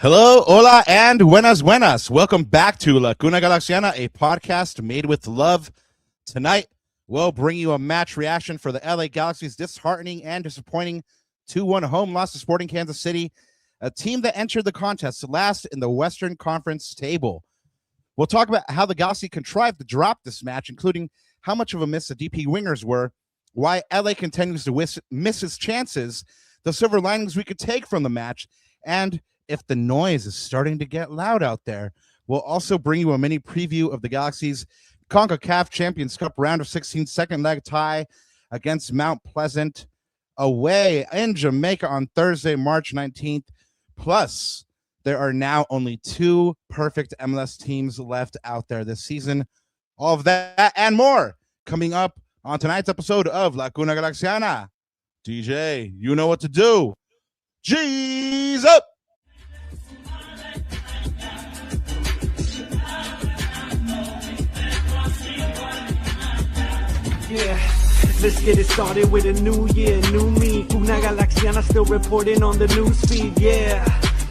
Hello, hola, and buenas, buenas. Welcome back to La Cuna Galaxiana, a podcast made with love. Tonight, we'll bring you a match reaction for the LA Galaxy's disheartening and disappointing 2-1 home loss to Sporting Kansas City, a team that entered the contest last in the Western Conference table. We'll talk about how the Galaxy contrived to drop this match, including how much of a miss the DP wingers were, why LA continues to miss its chances, the silver linings we could take from the match, and if the noise is starting to get loud out there. We'll also bring you a mini preview of the Galaxy's CONCACAF Champions Cup round of 16 second leg tie against Mount Pleasant away in Jamaica on Thursday, March 19th. Plus, there are now only 2 perfect MLS teams left out there this season. All of that and more coming up on tonight's episode of La Cuna Galaxiana. DJ, you know what to do. G's up! Yeah, let's get it started with a new year, new me. Cuna Galaxiana still reporting on the news feed, yeah.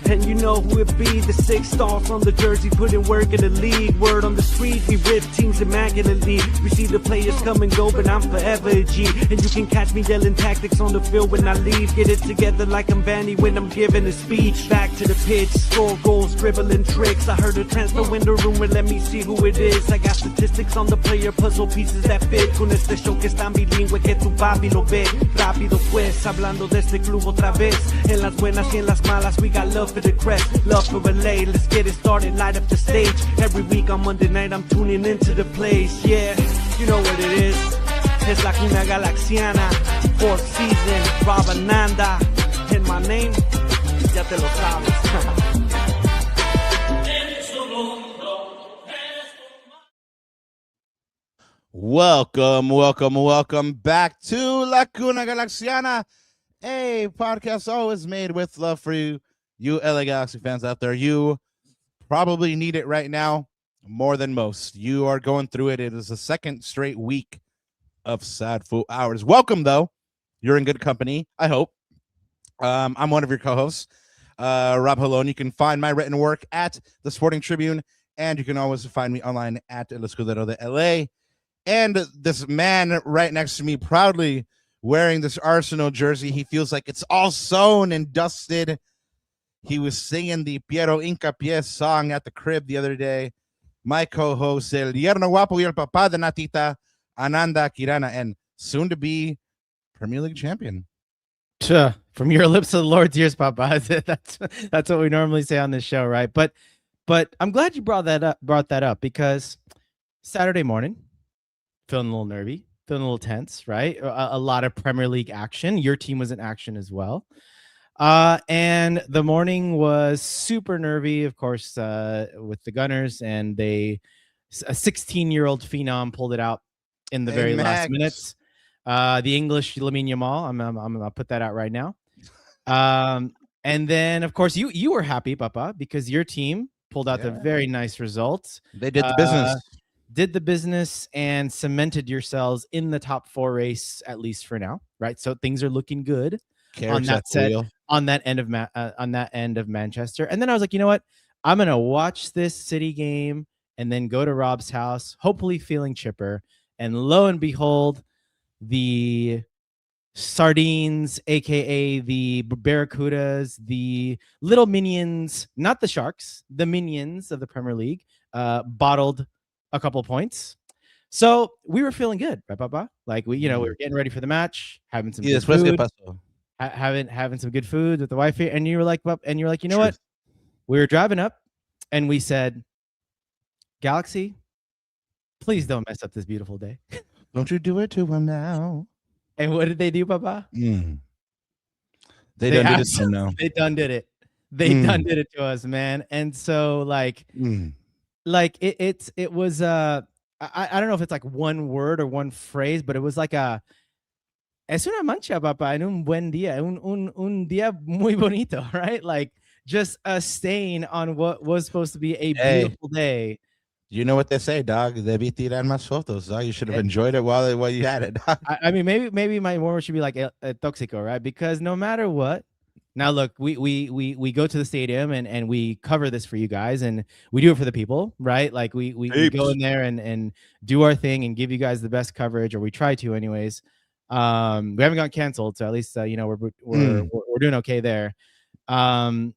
And you know who it be, the 6 star from the Jersey, putting work in the league. Word on the street, we rip teams immaculately. We see the players come and go, but I'm forever a G. And you can catch me yelling tactics on the field when I leave. Get it together like I'm VANNEY when I'm giving a speech. Back to the pitch, score goals, dribbling tricks. I heard a transfer window rumor, let me see who it is. I got statistics on the player, puzzle pieces that fit. Con este show que es tan bilingüe que tu papi lo ve. Rápido pues, hablando de este club otra vez. En las buenas y en las malas, we got love for the crest, love for LA. Let's get it started, light up the stage. Every week on Monday night I'm tuning into the place. Yeah, you know what it is. It's La Cuna Galaxiana, 4th season, Rob Ananda. And my name, ya te lo sabes. Welcome back to La Cuna Galaxiana, a podcast always made with love for you LA Galaxy fans out there. You probably need it right now more than most. You are going through it. It is the 2nd straight week of sad full hours. Welcome, though. You're in good company, I hope. I'm one of your co-hosts, Rob Halone. You can find my written work at the Sporting Tribune, and you can always find me online at El Escudero de LA. And this man right next to me, proudly wearing this Arsenal jersey. He feels like it's all sewn and dusted. He was singing the Piero Incapié song at the crib the other day. My co-host, El Yerno Guapo y el Papá de Natita, Ananda Kirana, and soon to be Premier League champion. From your lips to the Lord's ears, Papa. That's what we normally say on this show, right? But I'm glad you brought that up because Saturday morning, feeling a little nervy, feeling a little tense, right? A lot of Premier League action. Your team was in action as well. And the morning was super nervy, of course, with the Gunners, and a 16-year-old phenom pulled it out in the very last minutes. The English Lamine Yamal, I'm gonna put that out right now. And then, of course, you were happy, Papa, because your team pulled out the very nice results. They did the business. Did the business and cemented yourselves in the top 4 race, at least for now, right? So things are looking good on that end of Manchester. And then I was like, you know what? I'm gonna watch this City game and then go to Rob's house, hopefully feeling chipper. And lo and behold, the sardines, aka the Barracudas, the little minions, not the Sharks, the minions of the Premier League, bottled a couple points. So we were feeling good, right, Papa? Like we were getting ready for the match, having some good food. Having some good food with the wife here, and you were like, you know what? We were driving up, and we said, Galaxy, please don't mess up this beautiful day. Don't you do it to him now. And what did they do, Papa? They done did it to him now. They done did it. They done did it to us, man. And so, it was I don't know if it's like one word or one phrase, but it was like es una mancha, papá, en un buen día, un día muy bonito, right? Like just a stain on what was supposed to be a beautiful day. You know what they say, dog. Debí tirar más fotos, dog. You should have enjoyed it while you had it. I mean, maybe my word should be like tóxico, right? Because no matter what, Now, look, we go to the stadium and we cover this for you guys, and we do it for the people, right? Like we go in there and do our thing and give you guys the best coverage, or we try to, anyways. We haven't gotten canceled, so at least we're doing okay there. But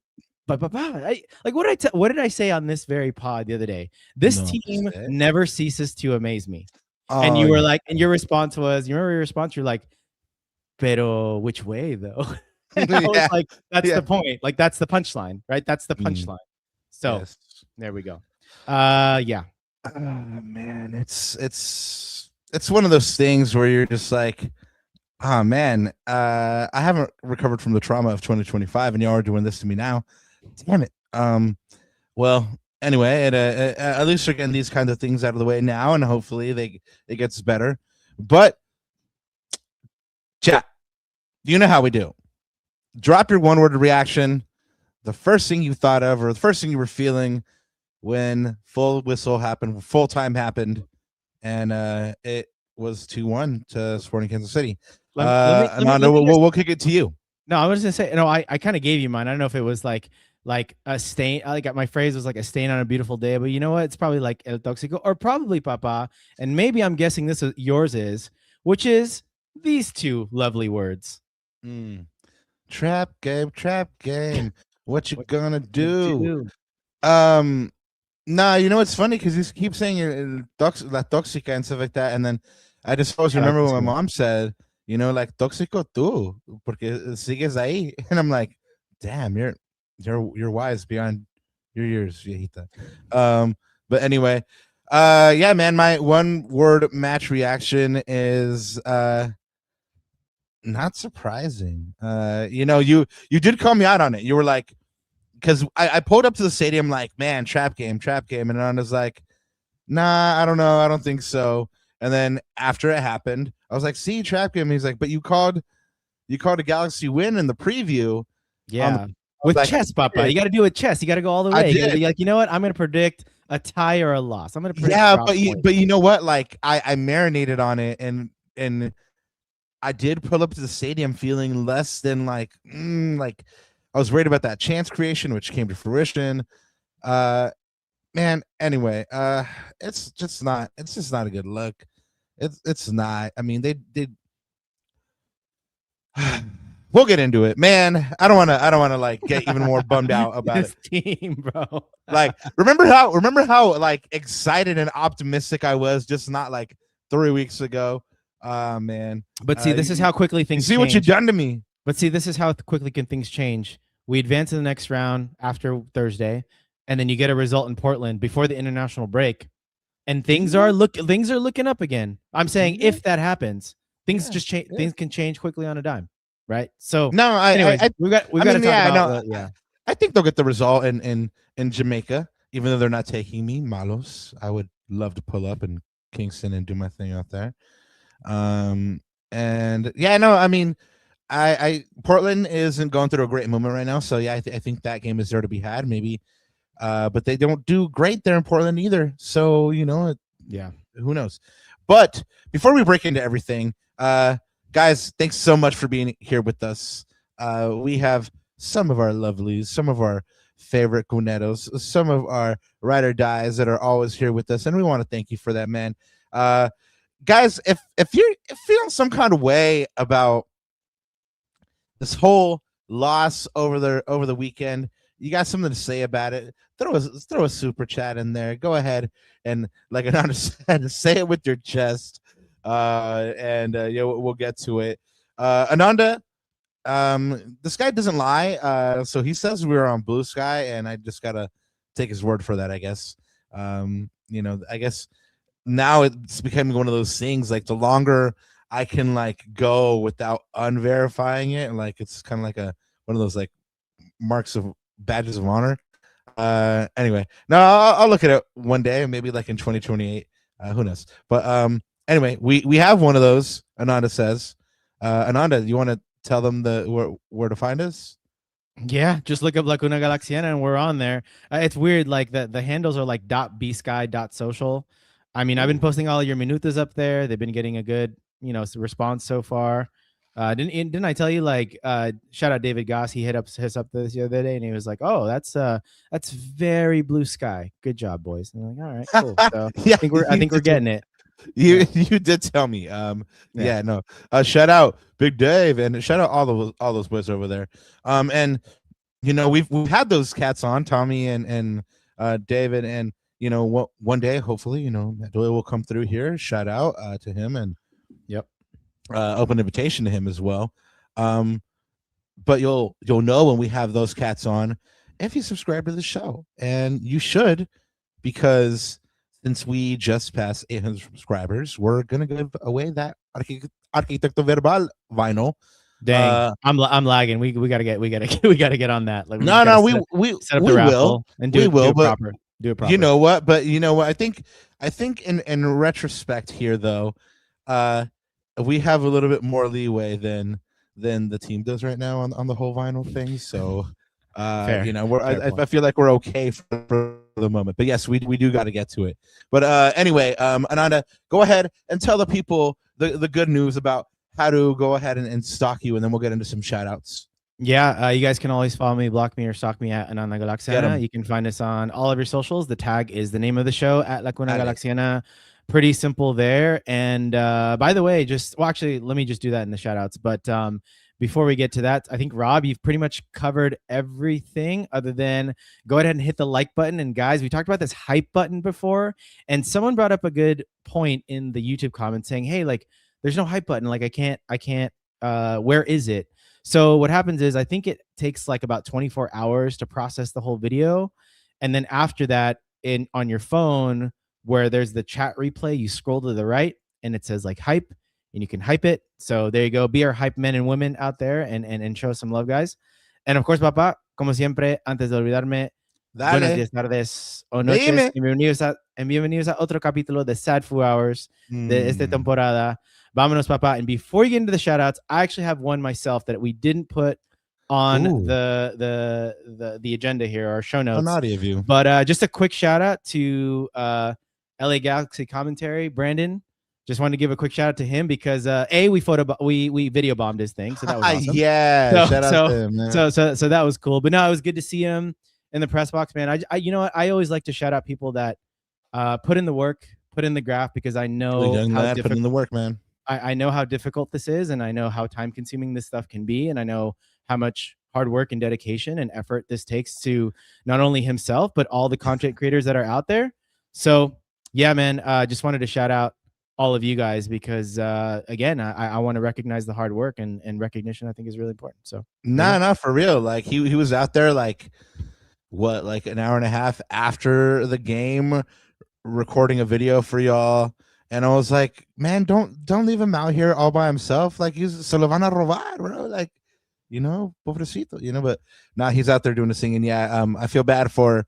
what did I say on this very pod the other day? This team never ceases to amaze me. And you were like, and your response was, you remember your response? You're like, pero which way though? And I was like, that's the point. Like, that's the punchline, right? That's the punchline. So there we go. Yeah. Man, it's one of those things where you're just like, oh man, I haven't recovered from the trauma of 2025, and y'all are doing this to me now. Damn it. Well, anyway, at least we're getting these kinds of things out of the way now, and hopefully it gets better. But chat, you know how we do. Drop your one-word reaction, the first thing you thought of, or the first thing you were feeling when full whistle happened, full time happened, and it was 2-1 to Sporting Kansas City. Ananda, we'll kick it to you. No, I was gonna say, I kind of gave you mine. I don't know if it was like a stain. I got my phrase was like a stain on a beautiful day, but you know what? It's probably like El Toxico, or probably Papa, and maybe I'm guessing this is yours is, which is these two lovely words. Trap game. What you gonna do? Nah, it's funny because you keep saying la tóxica and stuff like that, and then I just always remember what my mom said. Like tóxico tú, porque sigues ahí, and I'm like, damn, you're wise beyond your years, viejita. But anyway, yeah, man, my one word match reaction is not surprising. You did call me out on it. You were like, because I pulled up to the stadium like, man, trap game, and Ananda's like, nah, I don't know, I don't think so. And then after it happened, I was like, see, trap game. And he's like, but you called a Galaxy win in the preview. Yeah, with like, chess, Papa. You got to do it chess. You got to go all the way. You got to be like, you know what? I'm going to predict a tie or a loss. I'm going to predict. But you know what? Like I marinated on it, and I did pull up to the stadium feeling less than like I was worried about that chance creation, which came to fruition. Man, anyway, it's just not a good look. It's not. I mean, they we'll get into it, man. I don't want to like get even more bummed out about this team, bro. Like, remember how like excited and optimistic I was just not like 3 weeks ago. Man. But see, this is how quickly things see change. What you've done to me. But see, this is how quickly can things change. We advance to the next round after Thursday, and then you get a result in Portland before the international break, and things are looking up again. I'm saying if that happens, things just change. Things can change quickly on a dime, right? So no, we got to talk about I think they'll get the result in Jamaica, even though they're not taking me. Malos. I would love to pull up in Kingston and do my thing out there. And yeah, no, I mean, I Portland isn't going through a great moment right now, so yeah, I think that game is there to be had, maybe. But they don't do great there in Portland either, so who knows? But before we break into everything, guys, thanks so much for being here with us. We have some of our lovelies, some of our favorite cuneros, some of our ride or dies that are always here with us, and we want to thank you for that, man. Guys, if you're feeling some kind of way about this whole loss over the weekend, you got something to say about it, throw a super chat in there. Go ahead and, like Ananda said, say it with your chest, and we'll get to it. Ananda, this guy doesn't lie, so he says we were on Blue Sky, and I just gotta take his word for that, I guess. I guess now it's becoming one of those things, like the longer I can like go without unverifying it, like it's kind of like one of those like badges of honor. Anyway, no, I'll look at it one day, maybe like in 2028. Who knows? But anyway, we have one of those. Ananda says, Ananda, you want to tell them where to find us? Yeah, just look up Laguna Galaxiana and we're on there. It's weird, like the handles are like .bsky.social. I mean, I've been posting all your minutas up there. They've been getting a good response so far. Didn't I tell you, like, shout out David Goss, he hit up this the other day and he was like, oh, that's very blue sky, good job, boys. And I'm like, all right, cool. So Yeah, I think we're getting it. You did tell me. Yeah, no. Shout out Big Dave and shout out all those boys over there. And you know, we've had those cats on, Tommy and David, and you know, one day hopefully, you know, Matt Doyle will come through here. Shout out to him, and yep, open invitation to him as well. But you'll know when we have those cats on if you subscribe to the show, and you should, because since we just passed 800 subscribers, we're gonna give away that Arquitekto Verbal vinyl. Dang, I'm lagging. We gotta get on that. Like, we set up the raffle and do it proper. Do it proper. You know what? But you know what? I think in retrospect here, though, we have a little bit more leeway than the team does right now on the whole vinyl thing. So, you know, I feel like we're okay for the moment. But yes, we do got to get to it. But anyway, Ananda, go ahead and tell the people the good news about how to go ahead and stalk you, and then we'll get into some shout outs. Yeah, you guys can always follow me, block me, or stalk me at Ananda Galaxiana. You can find us on all of your socials. The tag is the name of the show at Lacuna Galaxiana. Pretty simple there. And by the way, actually, let me just do that in the shout outs. But before we get to that, I think, Rob, you've pretty much covered everything other than go ahead and hit the like button. And guys, we talked about this hype button before, and someone brought up a good point in the YouTube comments saying, hey, like, there's no hype button. Like, I can't, where is it? So what happens is, I think it takes like about 24 hours to process the whole video. And then after that, on your phone, where there's the chat replay, you scroll to the right and it says like hype, and you can hype it. So there you go. Be our hype men and women out there and show some love, guys. And of course, papá, como siempre, antes de olvidarme, buenos días, tardes o noches, y bienvenidos a otro capítulo de Sad Foo Hours de esta temporada. Vámonos, papá. And before you get into the shout outs, I actually have one myself that we didn't put on the agenda here, our show notes. Naughty of you. But just a quick shout out to LA Galaxy commentary, Brandon. Just wanted to give a quick shout out to him because we video bombed his thing, so that was awesome. Yeah, shout out to him, man. So that was cool. But no, it was good to see him in the press box, man. I you know what? I always like to shout out people that put in the work, put in the graft, because I know how put in the work, man. I know how difficult this is, and I know how time consuming this stuff can be, and I know how much hard work and dedication and effort this takes to not only himself, but all the content creators that are out there. So yeah, man, just wanted to shout out all of you guys because again, I want to recognize the hard work, and recognition I think is really important. So no, for real. Like he was out there like an hour and a half after the game recording a video for y'all. And I was like, man, don't leave him out here all by himself. Like, se lo van a robar, bro. Like, you know, pobrecito, you know. But now he's out there doing the singing. Yeah, I feel bad for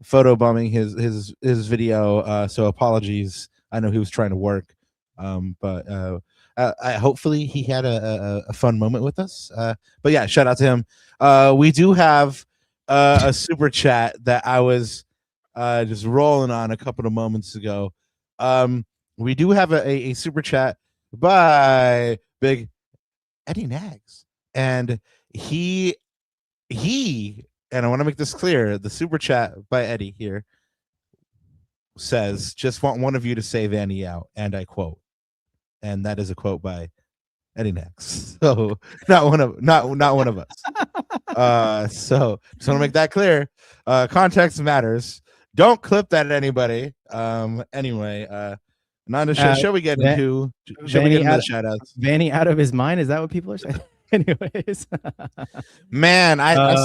photo bombing his video. So apologies. I know he was trying to work, but hopefully he had a fun moment with us. But yeah, shout out to him. We do have a super chat that I was just rolling on a couple of moments ago. We do have a super chat by Big Eddie Nags, and he, and I want to make this clear, the super chat by Eddie here says, just want one of you to say Vanny out, and I quote, and that is a quote by Eddie Nags. So not one of us. So just want to make that clear. Context matters. Don't clip that at anybody. Anyway, Ananda, shall we get into the shout outs? Vanny out of his mind? Is that what people are saying? Anyways, man, I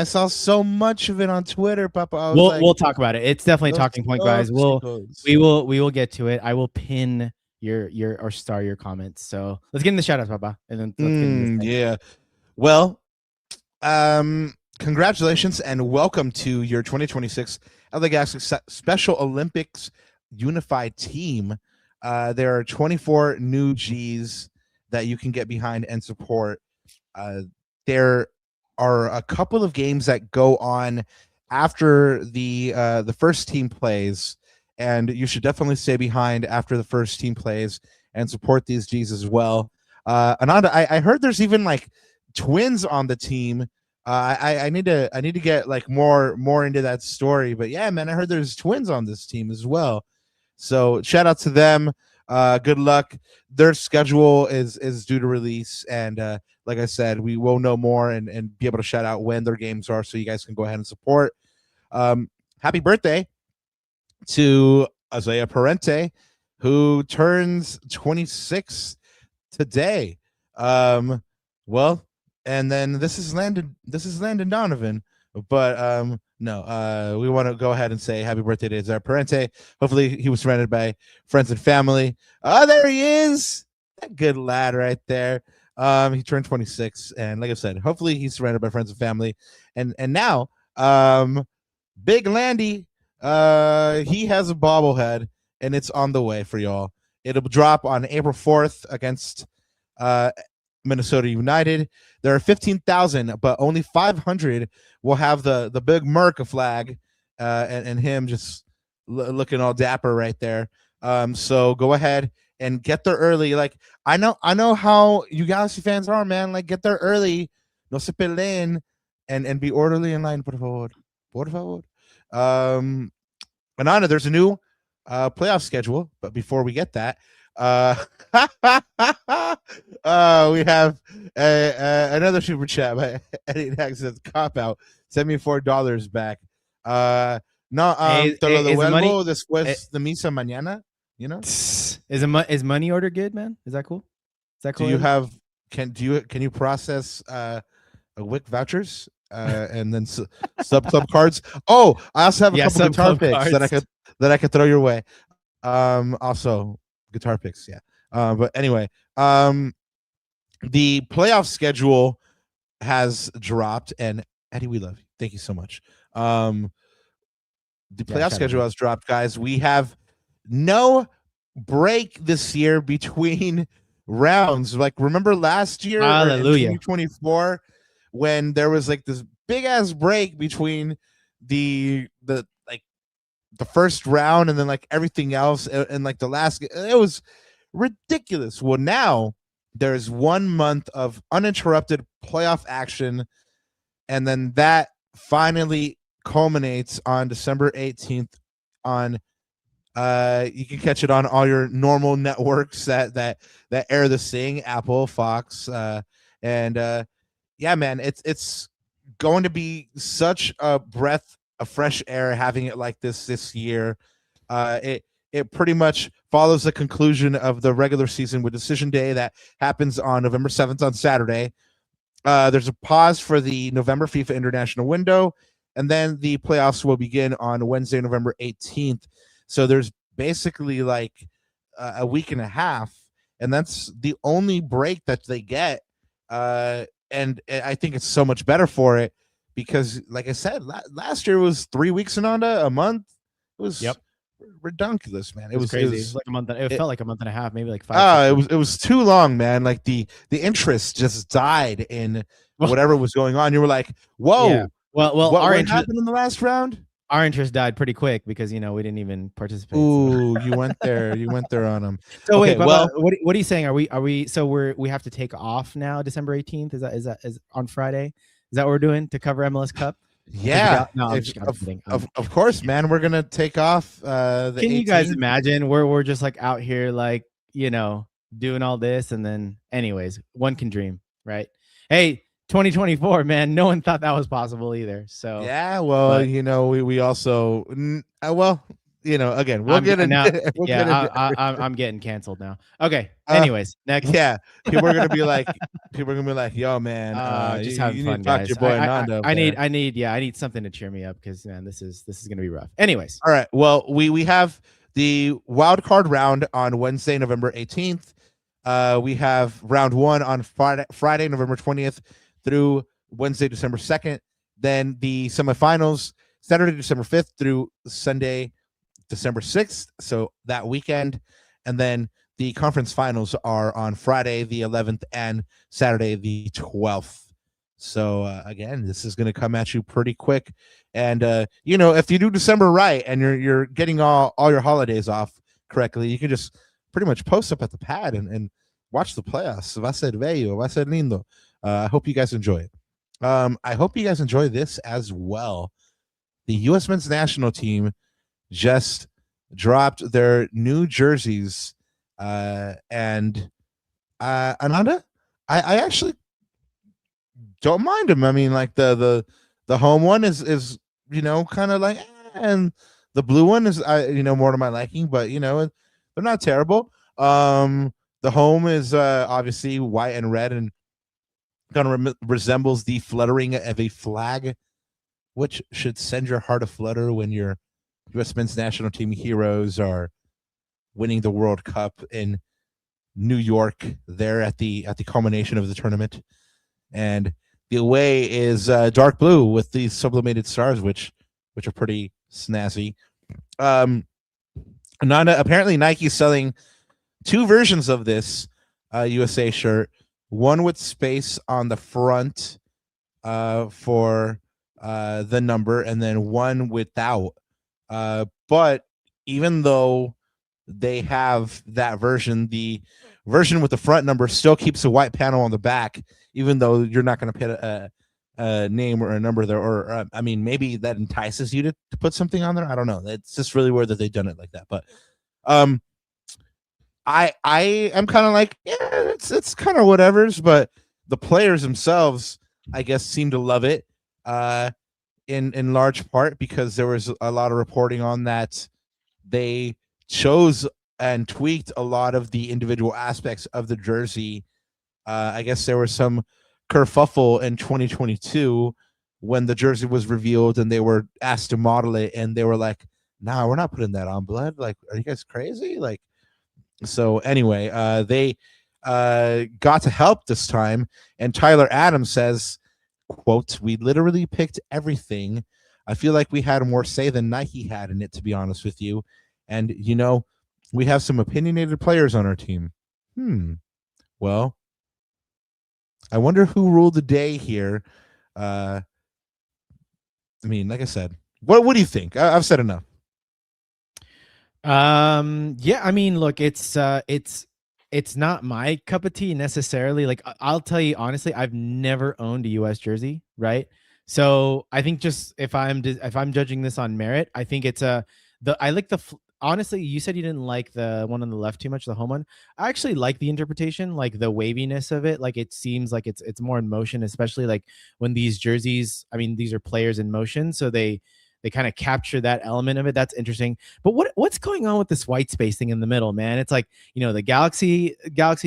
saw so much of it on Twitter, Papa. We'll talk about it. It's definitely a talking point, guys. We will get to it. I will pin your or star your comments. So let's get in the shout outs, Papa. And then yeah. Well, congratulations and welcome to your 2026 LA Galaxy Special Olympics Unified Team. There are 24 new Gs that you can get behind and support. There are a couple of games that go on after the first team plays, and you should definitely stay behind after the first team plays and support these Gs as well. Ananda, I heard there's even like twins on the team. I need to get like more into that story, but yeah, man, I heard there's twins on this team as well. So shout out to them. Good luck. Their schedule is due to release, and like I said, we will know more and be able to shout out when their games are, so you guys can go ahead and support. Happy birthday to Isaiah Parente, who turns 26 today. Well, and then this is Landon Donovan, but no, we want to go ahead and say happy birthday to Isaiah Parente. Hopefully he was surrounded by friends and family. Oh, there he is. That good lad right there. He turned 26, and like I said, hopefully he's surrounded by friends and family. And now Big Landy, he has a bobblehead, and it's on the way for y'all. It'll drop on April 4th against Minnesota United. There are 15,000, but only 500 will have the big Merca flag, and him just looking all dapper right there. So go ahead and get there early. Like I know how you Galaxy fans are, man. Like get there early, no se peleen, and be orderly in line, por favor. Por favor. Ananda, there's a new playoff schedule, but before we get that, we have another super chat by Eddie Nax says cop out. Send me $4 back. No, te lo devuelvo después de misa mañana. You know, is money order good, man? Is that cool? Is that cool? Do you have can you process WIC vouchers and then sub club cards? Oh, I also have a couple guitar picks that I could throw your way. Also guitar picks, yeah. But anyway, the playoff schedule has dropped, and Eddie, we love you. Thank you so much. The playoff schedule has dropped, guys. We have no break this year between rounds. Like, remember last year, hallelujah, 2024, when there was like this big ass break between the first round and then like everything else, and like the last, it was ridiculous. Well, now there's 1 month of uninterrupted playoff action, and then that finally culminates on December 18th on you can catch it on all your normal networks that air the Sing, Apple, Fox, and yeah, man, it's going to be such a breath of fresh air having it like this year. It pretty much follows the conclusion of the regular season with Decision Day that happens on November 7th on Saturday. There's a pause for the November FIFA International window, and then the playoffs will begin on Wednesday, November 18th. So there's basically like a week and a half, and that's the only break that they get. And I think it's so much better for it because, like I said, last year was 3 weeks and a month. It was redonkulous, man. It was crazy. It was like a month. It felt like a month and a half, maybe like 5. It was too long, man. Like the interest just died in whatever was going on. You were like, whoa. Yeah. Well, what happened in the last round? Our interest died pretty quick because we didn't even participate. Ooh, you went there. You went there on them. So okay, wait, but what are you saying? Are we? So we have to take off now. December 18th is on Friday? Is that what we're doing to cover MLS Cup? Yeah, of course, man. We're gonna take off. Can you guys imagine? We're just like out here, like doing all this, and then, anyways, one can dream, right? Hey, 2024, man. No one thought that was possible either. So yeah, well, we also again, we'll get now. I'm getting canceled now. Okay. Anyways, next. Yeah, people are gonna be like, yo, man, just having fun, guys. Your boy Ananda. I need something to cheer me up because, man, this is gonna be rough. Anyways, all right. Well, we have the wild card round on Wednesday, November 18th. We have round 1 on Friday, November 20th through Wednesday, December 2nd. Then the semifinals, Saturday, December 5th through Sunday, December 6th. So that weekend. And then the conference finals are on Friday, the 11th, and Saturday, the 12th. So again, this is going to come at you pretty quick. And if you do December right and you're getting all your holidays off correctly, you can just pretty much post up at the pad and watch the playoffs. Va a ser bello, va a ser lindo. I hope you guys enjoy it. I hope you guys enjoy this as well. The U.S. men's national team just dropped their new jerseys, and Ananda, I actually don't mind them. I mean, like the home one is kind of like, and the blue one is more to my liking, but they're not terrible. The home is obviously white and red and kind of resembles the fluttering of a flag, which should send your heart aflutter when your U.S. men's national team heroes are winning the World Cup in New York there at the culmination of the tournament. And the away is dark blue with these sublimated stars, which are pretty snazzy. Ananda, apparently Nike's selling two versions of this USA shirt, one with space on the front for the number, and then one without. But even though they have that version, the version with the front number still keeps a white panel on the back, even though you're not going to put a name or a number there, or I mean, maybe that entices you to put something on there. I don't know. It's just really weird that they've done it like that. But I am kind of like, yeah, it's kind of whatever's, but the players themselves, I guess, seem to love it. In large part because there was a lot of reporting on that they chose and tweaked a lot of the individual aspects of the jersey. I guess there was some kerfuffle in 2022 when the jersey was revealed and they were asked to model it, and they were like, "Nah, we're not putting that on, blood. Like, are you guys crazy?" Like, so anyway, they got to help this time, and Tyler Adams says, quote, "We literally picked everything. I feel like we had more say than Nike had in it, to be honest with you. And, we have some opinionated players on our team." Well, I wonder who ruled the day here. I mean, like I said, what do you think? I've said enough. Yeah, I mean, look, it's not my cup of tea necessarily. Like, I'll tell you honestly, I've never owned a US jersey, right? So I think just if I'm judging this on merit, I think it's honestly, you said you didn't like the one on the left too much, the home one. I actually like the interpretation, like the waviness of it. Like, it seems like it's more in motion, especially like when these jerseys, I mean, these are players in motion, so they kind of capture that element of it. That's interesting. But what's going on with this white space thing in the middle, man? It's like, the Galaxy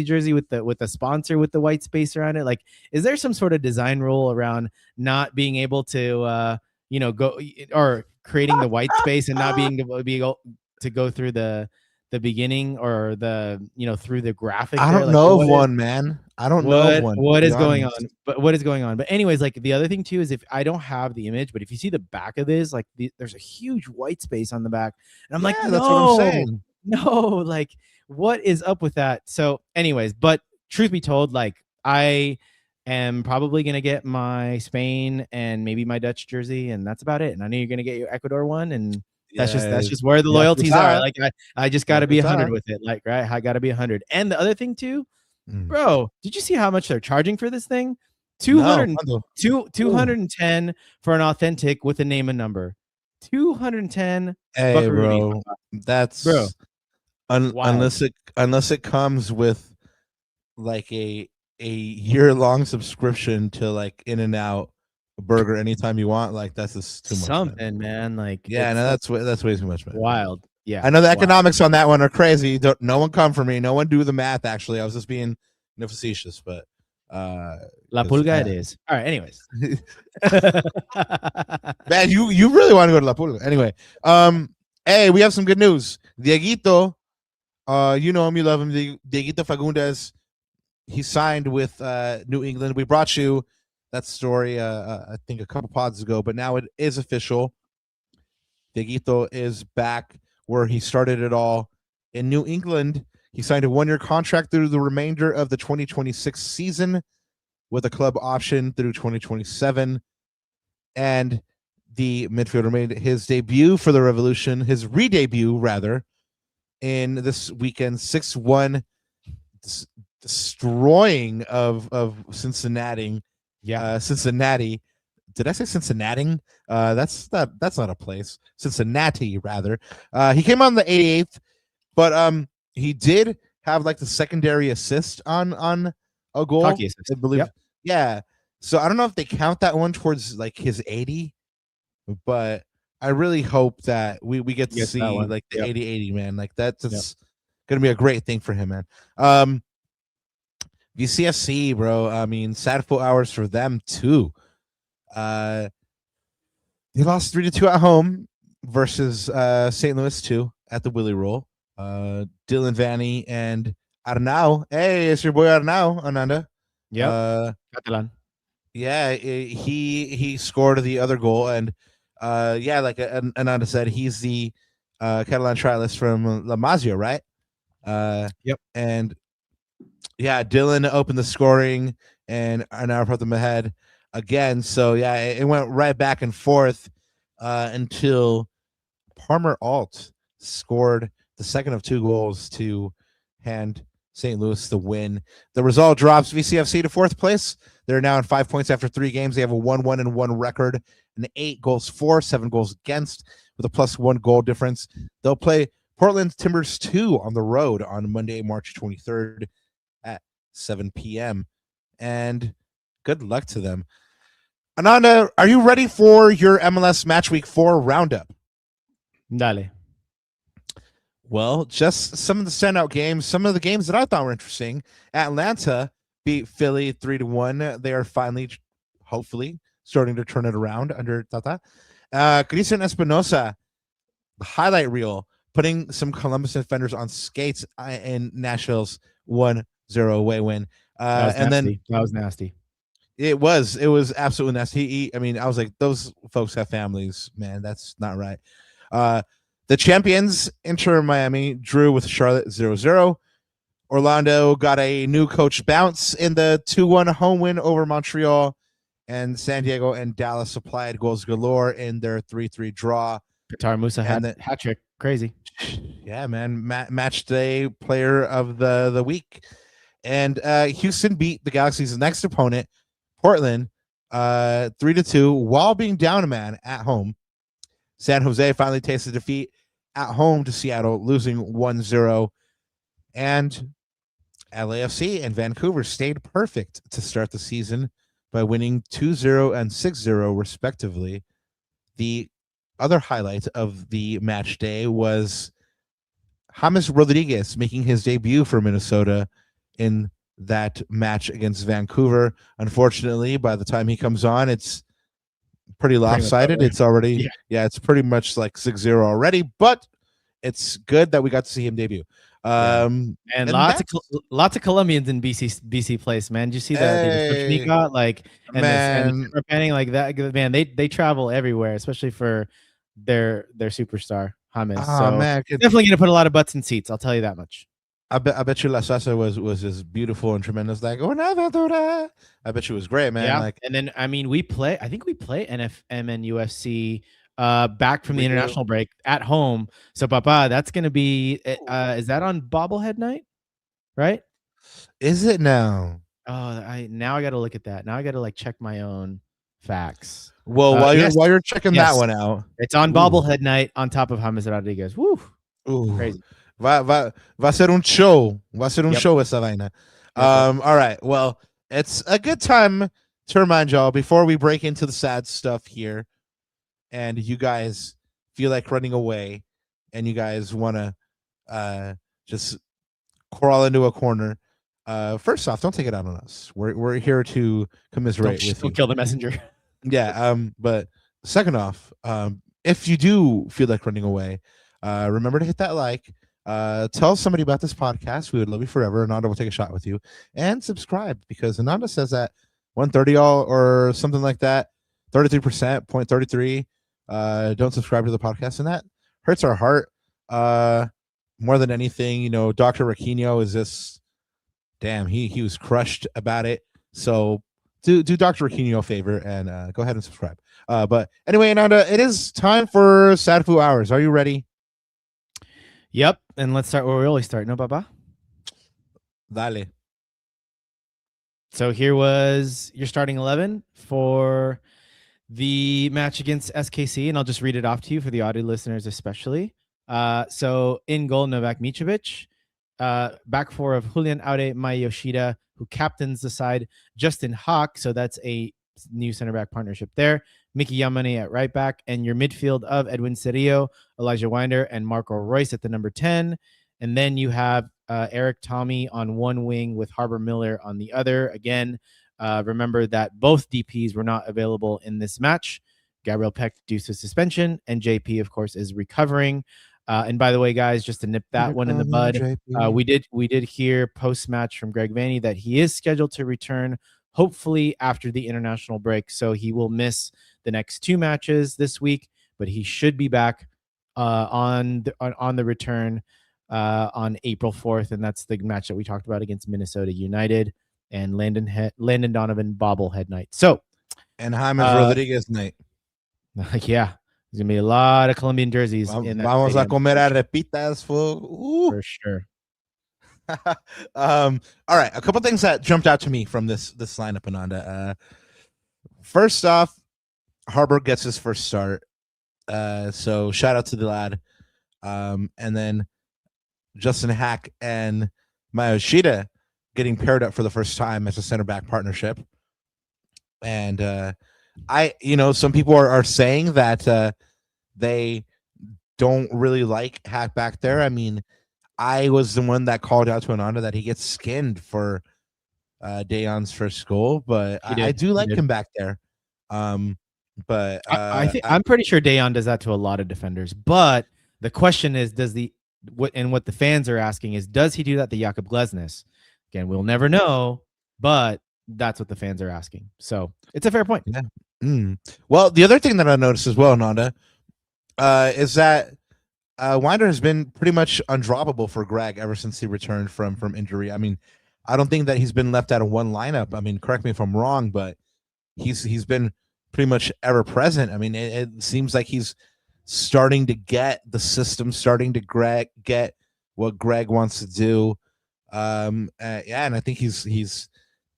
jersey with the sponsor with the white space around it. Like, is there some sort of design rule around not being able to go, or creating the white space and not being able to go through the beginning or through the graphic? I don't know of one, man. I don't know of one. What is going on? But what is going on? But anyways, like, the other thing too is, if I don't have the image, but if you see the back of this, like, there's a huge white space on the back, and I'm like, no, that's what I'm saying. No, like, what is up with that? So anyways, but truth be told, like, I am probably gonna get my Spain and maybe my Dutch jersey, and that's about it. And I know you're gonna get your Ecuador one, and that's just where the loyalties are. Like, I just got to be 100 with it. Like, right, I got to be 100. And the other thing too, bro, did you see how much they're charging for this thing? 210 for an authentic with a name and number. 210. Hey, bro, that's unless it comes with like a year-long subscription to like In-N-Out burger anytime you want, like, that's just too much, something, man. Like, yeah, no, that's way too much, man. Wild. Yeah, I know the economics on that one are crazy. No one come for me. No one do the math. Actually, I was just being facetious, but La Pulga it is. All right, anyways. Man, you really want to go to La Pulga. Anyway, hey, we have some good news. Dieguito, you know him, you love him. Dieguito Fagundes, he signed with New England. We brought you that story, I think, a couple pods ago, but now it is official. Dieguito is back where he started it all in New England. He signed a 1-year contract through the remainder of the 2026 season with a club option through 2027. And the midfielder made his debut for the Revolution, his re-debut, rather, in this weekend 6-1 destroying of Cincinnati. Yeah. Cincinnati. Did I say Cincinnati? That's not a place. Cincinnati, rather. He came on the 88th, but he did have like the secondary assist on a goal. Hockey assist. I believe. Yep. Yeah. So I don't know if they count that one towards like his 80, but I really hope that we get to see like the 80-80, man. Like that's gonna be a great thing for him, man. VCFC, bro. I mean, sad 4 hours for them too. They lost 3-2 at home versus St. Louis 2 at the Willie Roll. Dylan Vanney and Arnau. Hey, it's your boy Arnau, Ananda. Yeah. Catalan. Yeah, he scored the other goal, and like Ananda said, he's the Catalan trialist from La Masia, right? Yep. And yeah, Dylan opened the scoring, and Arnau put them ahead again. So yeah, it went right back and forth until Parmer Alt scored the second of 2 goals to hand St. Louis the win. The result drops VCFC to 4th place. They're now in 5 points after 3 games. They have a 1-1-1 record, and 8 goals for, 7 goals against, with a +1 goal difference. They'll play Portland Timbers 2 on the road on Monday, March 23rd at 7 p.m. And good luck to them. Ananda, are you ready for your MLS Matchweek 4 roundup? Dale. Well, just some of the standout games, some of the games that I thought were interesting. Atlanta beat Philly 3-1. They are finally, hopefully, starting to turn it around under Tata. Cristian Espinosa, the highlight reel, putting some Columbus defenders on skates in Nashville's 1-0 away win. And then that was nasty. It was absolutely nasty. I mean, I was like, those folks have families, man. That's not right. The champions, Inter Miami, drew with Charlotte 0-0. Orlando got a new coach bounce in the 2-1 home win over Montreal, and San Diego and Dallas supplied goals galore in their 3-3 draw. Qatar Musa had a hat trick. Crazy. Yeah, man. Match day player of the week. And Houston beat the Galaxy's next opponent, Portland, 3-2, while being down a man at home. San Jose finally tasted defeat at home to Seattle, losing 1-0. And LAFC and Vancouver stayed perfect to start the season by winning 2-0 and 6-0, respectively. The other highlight of the match day was James Rodriguez making his debut for Minnesota in that match against Vancouver. Unfortunately, by the time he comes on, it's pretty lopsided. It's already, it's pretty much like 6-0 already, but it's good that we got to see him debut. And lots of Colombians in BC place, man. Did you see the he got and the panning like that? Man, they travel everywhere, especially for their superstar James. Man, definitely gonna put a lot of butts in seats. I'll tell you that much. I bet you La Salsa was just beautiful and tremendous. Like, I bet you was great, man. Yeah. Like, and then I think we play NFM UFC back from the international break at home. So Papa, that's gonna be is that on bobblehead night? Right? Is it now? Oh, now I gotta look at that. Now I gotta check my own facts. Well, while you're checking that one out, it's on bobblehead night on top of James Rodriguez. Woo! Crazy. Va ser un show. Va ser un show esa vaina. All right. Well, it's a good time to remind y'all before we break into the sad stuff here, and you guys feel like running away, and you guys want to just crawl into a corner. First off, don't take it out on us. We're here to commiserate with you. Don't kill the messenger. Yeah. But second off, if you do feel like running away, remember to hit that like. Tell somebody about this podcast. We would love you forever. Ananda will take a shot with you. And subscribe, because Ananda says that 130 all or something like that, 33%, 0.33 don't subscribe to the podcast, and that hurts our heart more than anything. You know, Dr. Raquinho is just, damn, he was crushed about it. So do Dr. Raquinho a favor and go ahead and subscribe. But anyway, Ananda, it is time for Sad Foo Hours. Are you ready? Yep, and let's start where we always start. No, Baba? Dale. So here was your starting 11 for the match against SKC, and I'll just read it off to you for the audio listeners especially. So in goal, Novak Mitrovic. Back four of Julian Aude, Mai Yoshida, who captains the side. Justin Hawk, so that's a new center back partnership there. Mickey Yamane at right back, and your midfield of Edwin Cerillo, Elijah Winder, and Marco Reus at the number 10. And then you have Eric Tommy on one wing with Harbor Miller on the other. Again, remember that both DPs were not available in this match. Gabriel Peck due to suspension, and JP, of course, is recovering. And by the way, guys, just to nip that one in the bud, we did hear post-match from Greg Vanney that he is scheduled to return hopefully after the international break. So he will miss the next 2 matches this week, but he should be back on the return on April 4th, and that's the match that we talked about against Minnesota United and Landon Donovan bobblehead night. So, and James Rodriguez night. Yeah, there's gonna be a lot of Colombian jerseys in that. Vamos a comer arepitas, for sure. All right, a couple things that jumped out to me from this lineup, Ananda. First off, Harbor gets his first start, so shout out to the lad. And then Justin Hack and Mayoshida getting paired up for the first time as a center back partnership. And some people are saying that they don't really like Hack back there. I mean, I was the one that called out to Ananda that he gets skinned for Dejan's first goal, but I do like him back there. But I'm pretty sure Dejan does that to a lot of defenders. But the question is, what the fans are asking is, does he do that to Jakub Glesnes? Again, we'll never know, but that's what the fans are asking. So it's a fair point. Yeah. Well, the other thing that I noticed as well, Ananda, is that Winder has been pretty much undroppable for Greg ever since he returned from injury. I mean, I don't think that he's been left out of one lineup. I mean, correct me if I'm wrong, but he's been pretty much ever present. I mean, it seems like he's starting to get the system, starting to get what Greg wants to do. And I think he's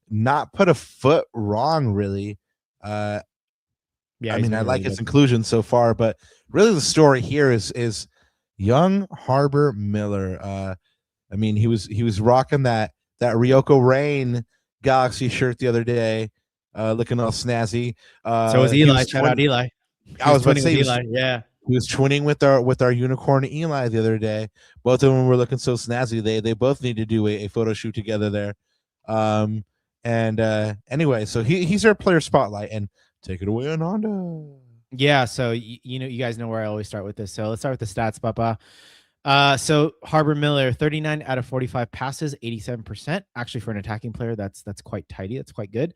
not put a foot wrong, really. I mean, I like his inclusion so far, but really the story here is young Harbor Miller. I mean, he was rocking that Ryoko Rain Galaxy shirt the other day, looking all snazzy. So was Eli. Shout out Eli. I was about to say, Eli. Yeah. He was twinning with our unicorn Eli the other day. Both of them were looking so snazzy. They both need to do a photo shoot together there. Anyway, so he's our player spotlight, and take it away, Ananda. Yeah, so you guys know where I always start with this. So let's start with the stats, Papa. So Harbor Miller, 39 out of 45 passes, 87%. Actually, for an attacking player, that's quite tidy. That's quite good.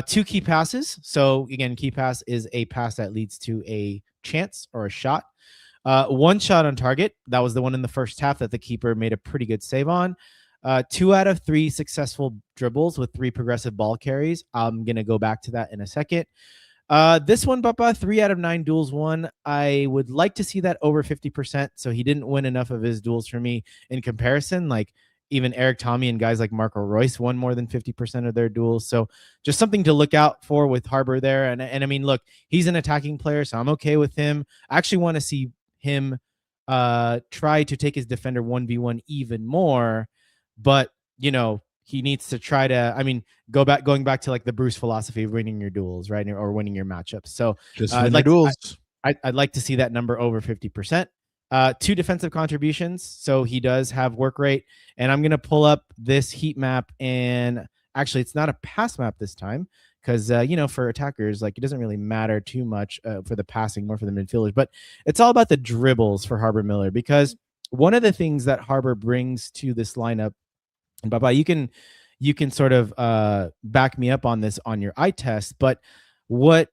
2 key passes. So again, key pass is a pass that leads to a chance or a shot. 1 shot on target. That was the one in the first half that the keeper made a pretty good save on. 2 out of 3 successful dribbles with 3 progressive ball carries. I'm going to go back to that in a second. This one, Papa, 3 out of 9 duels won. I would like to see that over 50%. So he didn't win enough of his duels for me in comparison. Like even Eric Tommy and guys like Marco Reus won more than 50% of their duels. So just something to look out for with Harbor there. And I mean, look, he's an attacking player, so I'm okay with him. I actually want to see him try to take his defender 1v1 even more. But, he needs to try to, I mean, going back to like the Bruce philosophy of winning your duels, right? Or winning your matchups. So just win your duels. I'd like to see that number over 50%. 2 defensive contributions. So he does have work rate. And I'm going to pull up this heat map. And actually, it's not a pass map this time because, for attackers, like it doesn't really matter too much for the passing, more for the midfielders. But it's all about the dribbles for Harbor Miller, because one of the things that Harbor brings to this lineup, and Baba, you can sort of back me up on this on your eye test, but what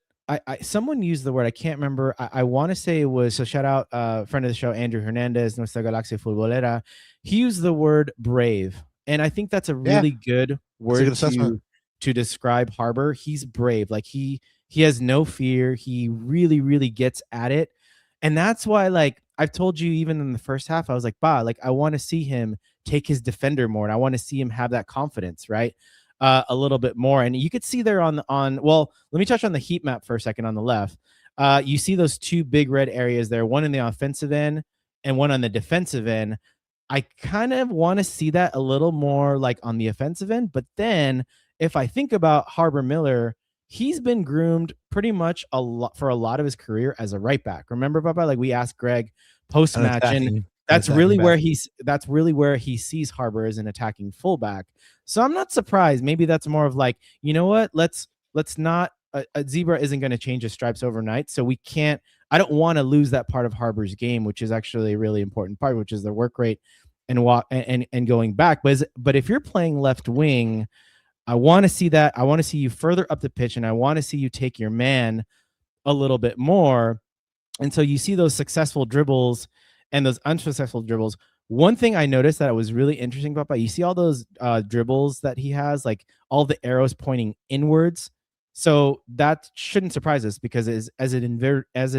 someone used the word, I can't remember. I want to say it was, so shout out friend of the show, Andrew Hernandez, Nuestra Galaxia Futbolera. He used the word brave. And I think that's a really good word to describe Harbor. He's brave. Like he has no fear. He really, really gets at it. And that's why, like, I've told you even in the first half, I was like, I want to see him take his defender more. And I want to see him have that confidence, right? a little bit more. And you could see there on well, let me touch on the heat map for a second on the left. You see those two big red areas there, one in the offensive end and one on the defensive end. I kind of want to see that a little more like on the offensive end. But then if I think about Harbor Miller, he's been groomed pretty much for a lot of his career as a right back. Remember, Papa? Like we asked Greg post match, and that's really where he sees Harbor as an attacking fullback. So I'm not surprised. Maybe that's more of like, you know what? Let's not. A zebra isn't going to change his stripes overnight, so we can't. I don't want to lose that part of Harbor's game, which is actually a really important part, which is the work rate and going back. But if you're playing left wing, I want to see that. I want to see you further up the pitch, and I want to see you take your man a little bit more. And so you see those successful dribbles and those unsuccessful dribbles. One thing I noticed that was really interesting about, you see all those dribbles that he has, like all the arrows pointing inwards. So that shouldn't surprise us, because as an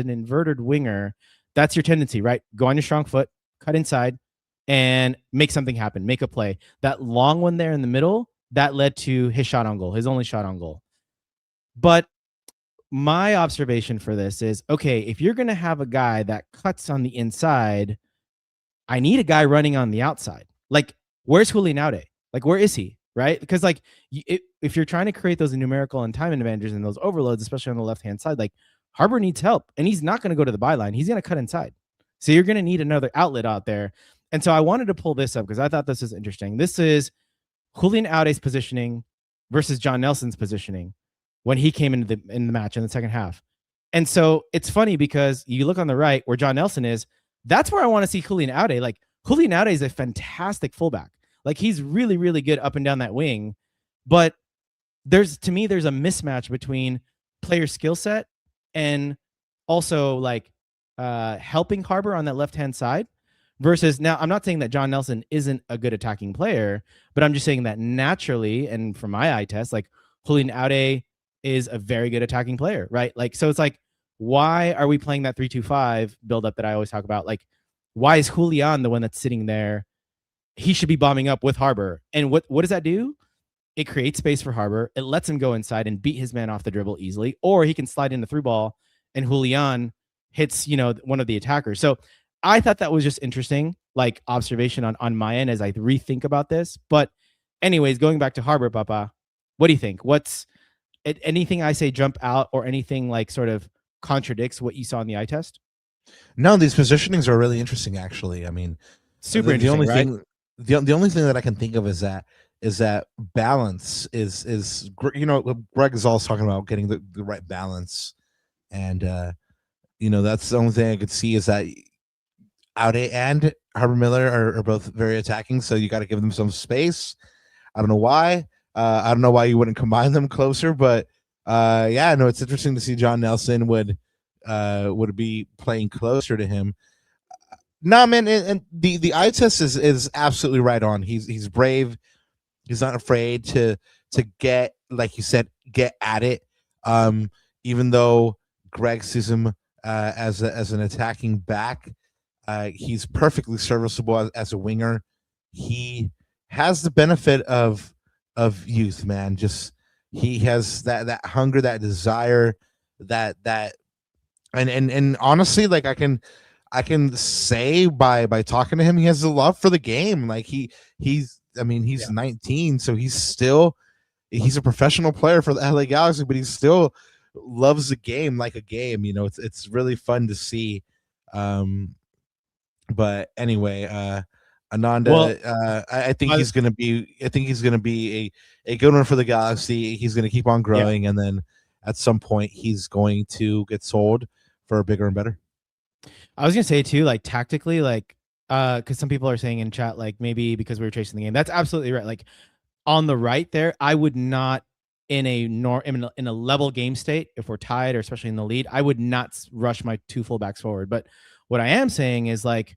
inverted winger, that's your tendency, right? Go on your strong foot, cut inside, and make something happen, make a play. That long one there in the middle, that led to his shot on goal, his only shot on goal. But my observation for this is, okay, if you're going to have a guy that cuts on the inside, I need a guy running on the outside. Like, where's Julian Aude? Like, where is he? Right? Because like if you're trying to create those numerical and time advantages and those overloads, especially on the left-hand side, like Harbor needs help, and he's not going to go to the byline. He's going to cut inside. So you're going to need another outlet out there. And so I wanted to pull this up because I thought this was interesting. This is Julian Aude's positioning versus John Nelson's positioning when he came in the match in the second half. And so it's funny because you look on the right where John Nelson is, that's where I want to see Julian Aude. Like Julian Aude is a fantastic fullback. Like he's really, really good up and down that wing. But there's a mismatch between player skill set and also like helping Harbor on that left-hand side versus, now I'm not saying that John Nelson isn't a good attacking player, but I'm just saying that naturally, and from my eye test, like Julian Aude is a very good attacking player, right? Like, so it's like, why are we playing that 3-2-5 buildup that I always talk about? Like, why is Julian the one that's sitting there? He should be bombing up with Harbor. And what does that do? It creates space for Harbor. It lets him go inside and beat his man off the dribble easily, or he can slide in the through ball and Julian hits, one of the attackers. So I thought that was just interesting, like observation on my end as I rethink about this. But anyways, going back to Harbor, Papa, what do you think? What's anything I say jump out or anything like sort of contradicts what you saw in the eye test? No, these positionings are really interesting, actually. I mean, super interesting. The only thing that I can think of is that balance is Greg is always talking about getting the right balance, and that's the only thing I could see is that Aude and Harbor Miller are both very attacking, so you got to give them some space. I don't know why. I don't know why you wouldn't combine them closer, but it's interesting to see John Nelson would be playing closer to him. No, man, and the eye test is absolutely right on. He's brave. He's not afraid to get, like you said, get at it. Even though Greg sees him as an attacking back, he's perfectly serviceable as a winger. He has the benefit of youth, man. Just he has that hunger, that desire, that and honestly, like I can say by talking to him, he has a love for the game. Like he's 19, so he's a professional player for the LA Galaxy, but he still loves the game like a game. It's really fun to see. But anyway, Ananda, I think he's gonna be a good one for the Galaxy. He's gonna keep on growing, and then at some point he's going to get sold for bigger and better. I was gonna say too, like tactically, like because some people are saying in chat, like maybe because we were chasing the game. That's absolutely right. Like on the right there, I would not in a level game state, if we're tied or especially in the lead, I would not rush my two fullbacks forward. But what I am saying is like,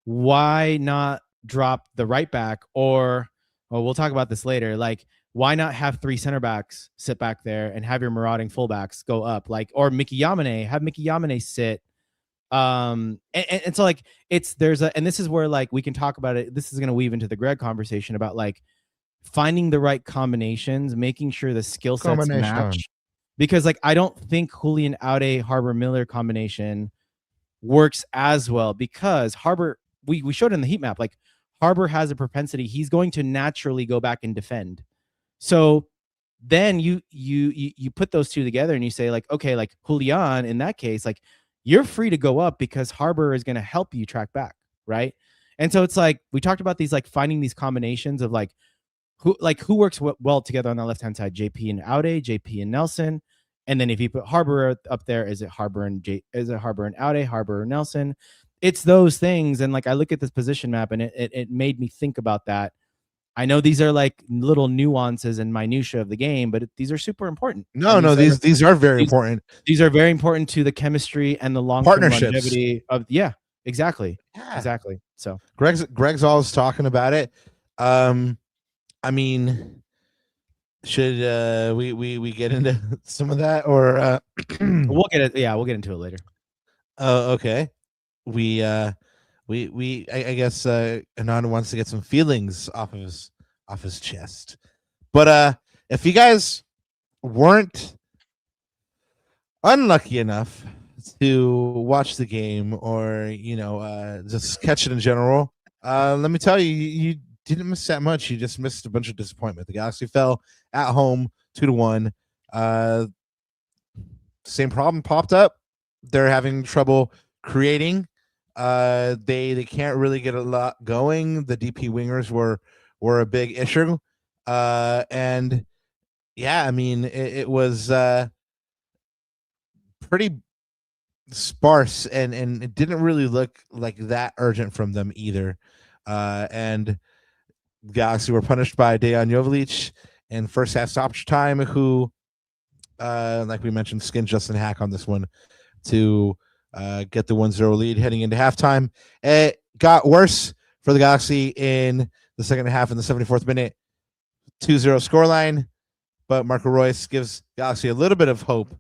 why not drop the right back, or we'll talk about this later. Like, why not have three center backs sit back there and have your marauding fullbacks go up, like, or have Mickey Yamane sit. And so like and this is where like we can talk about it. This is going to weave into the Greg conversation about like finding the right combinations, making sure the skill sets match. Because like I don't think Julian Aude Harbor Miller combination works as well, because Harbor, we showed in the heat map, like Harbor has a propensity, he's going to naturally go back and defend. So then you put those two together and you say like, okay, like Julian in that case, like you're free to go up because Harbor is going to help you track back, right? And so it's like we talked about these, like finding these combinations of like who works well together on the left hand side, JP and Aude, JP and Nelson. And then if you put Harbor up there, is it Harbor and Aude, Harbor and Nelson? It's those things. And like I look at this position map and it made me think about that. I know these are like little nuances and minutia of the game, but these are super important. No, these are very important. These are very important to the chemistry and the long-term longevity of exactly. So Greg's always talking about it. I mean, should we get into some of that, or we'll get it? Yeah, we'll get into it later. Okay. I guess Ananda wants to get some feelings off his chest. But if you guys weren't unlucky enough to watch the game, or just catch it in general, let me tell you, you didn't miss that much. You just missed a bunch of disappointment. The Galaxy fell at home 2-1. Same problem popped up. They're having trouble creating. They can't really get a lot going. The DP wingers were a big issue. And yeah, I mean, it was pretty sparse, and it didn't really look like that urgent from them either. And Galaxy were punished by Dejan Joveljic in first half stoppage time, who, like we mentioned, skinned Justin Hack on this one to get the 1-0 lead heading into halftime. It got worse for the Galaxy in the second half in the 74th minute, 2-0 scoreline, but Marco Reus gives Galaxy a little bit of hope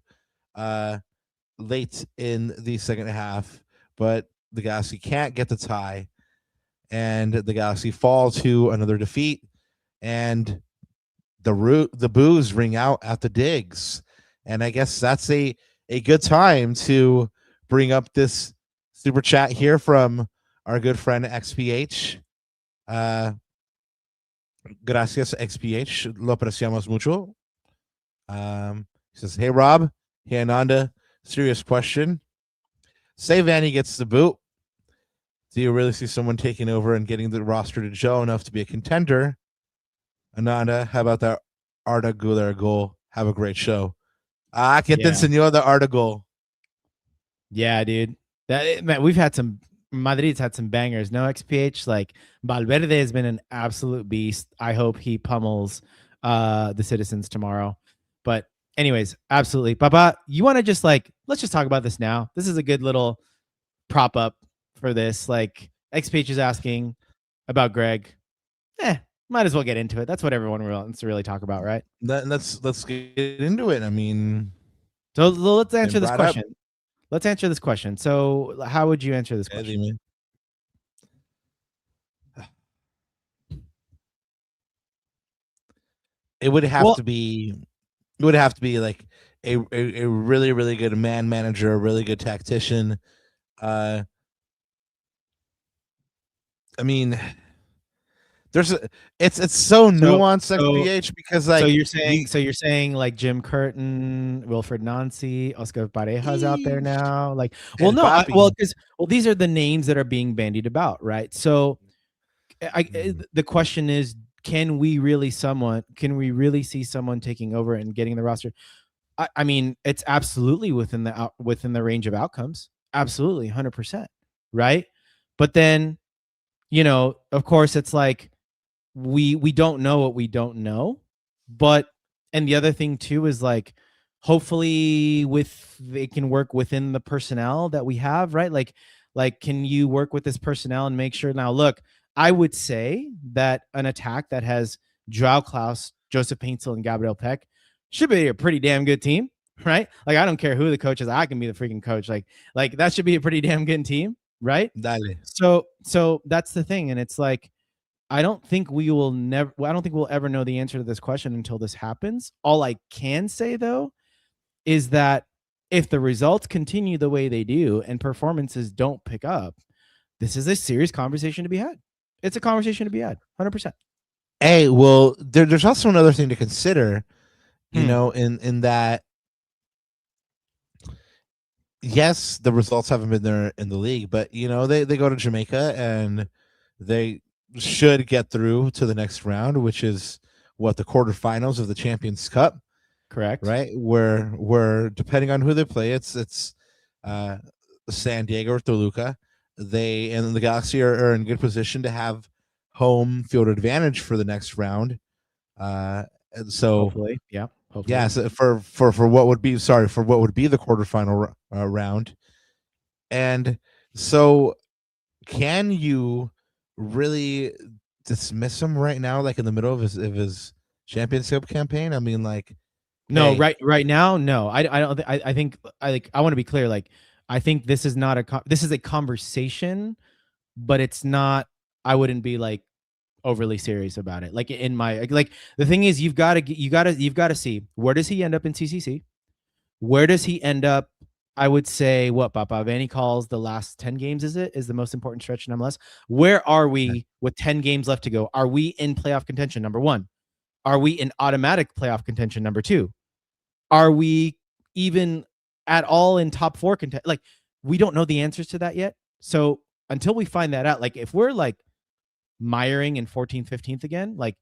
late in the second half, but the Galaxy can't get the tie, and the Galaxy fall to another defeat, and the boos ring out at the digs. And I guess that's a good time to bring up this super chat here from our good friend XPH. Gracias, XPH. Lo apreciamos mucho. He says, hey, Rob. Hey, Ananda. Serious question. Say Vanny gets the boot. Do you really see someone taking over and getting the roster to gel enough to be a contender? Ananda, how about that Arda Güler goal? Have a great show. Que te enseñó the Arda goal. Yeah, dude. Man, we've had some, Madrid's had some bangers. No, XPH, like Valverde has been an absolute beast. I hope he pummels the Citizens tomorrow. But anyways, absolutely. Papa, you want to just let's just talk about this now. This is a good little prop up for this. Like XPH is asking about Greg. Might as well get into it. That's what everyone wants to really talk about, right? Let's get into it. I mean, so let's answer this question. Let's answer this question. So how would you answer this question? It would have to be like a really, really good man manager, a really good tactician. I mean, it's so nuanced, XPH, because like so you're saying like Jim Curtin, Wilfred Nancy, Oscar Pareja's out there now. Like, well, no, these are the names that are being bandied about, right? So the question is, can we really see someone taking over and getting the roster? I mean, it's absolutely within the range of outcomes. Absolutely, 100%, right? But then, of course, it's like we don't know what we don't know. But and the other thing too is like, hopefully they can work within the personnel that we have, right? Like can you work with this personnel and make sure? Now, look, I would say that an attack that has Joao Klaus, Joseph Paintsil, and Gabriel Peck should be a pretty damn good team, right? Like, I don't care who the coach is. I can be the freaking coach. Like that should be a pretty damn good team, right? Dale. So that's the thing. And it's like, I don't think we'll ever know the answer to this question until this happens. All I can say though is that if the results continue the way they do and performances don't pick up, this is a serious conversation to be had. It's a conversation to be had, 100%. Hey, well, there's also another thing to consider, you know, in that, yes, the results haven't been there in the league, but, you know, they go to Jamaica and they should get through to the next round, which is what, the quarterfinals of the Champions Cup. Correct. Right? Where depending on who they play, it's San Diego or Toluca. They and the Galaxy are in good position to have home field advantage for the next round. And so hopefully. Yeah, so for what would be the quarterfinal round. And so can you really dismiss him right now, like in the middle of his championship campaign? I mean, like, no, hey, right now, no. I don't think I want to be clear. Like, I think this is not this is a conversation, but it's not. I wouldn't be like overly serious about it. Like in my the thing is, you've got to see, where does he end up in CCC? Where does he end up? I would say what Papa Vanny calls the last 10 games is the most important stretch in MLS. Where are we with 10 games left to go? Are we in playoff contention? Number one. Are we in automatic playoff contention? Number two. Are we even at all in top 4 contention? Like, we don't know the answers to that yet. So until we find that out, like if we're like miring in 14th, 15th again, like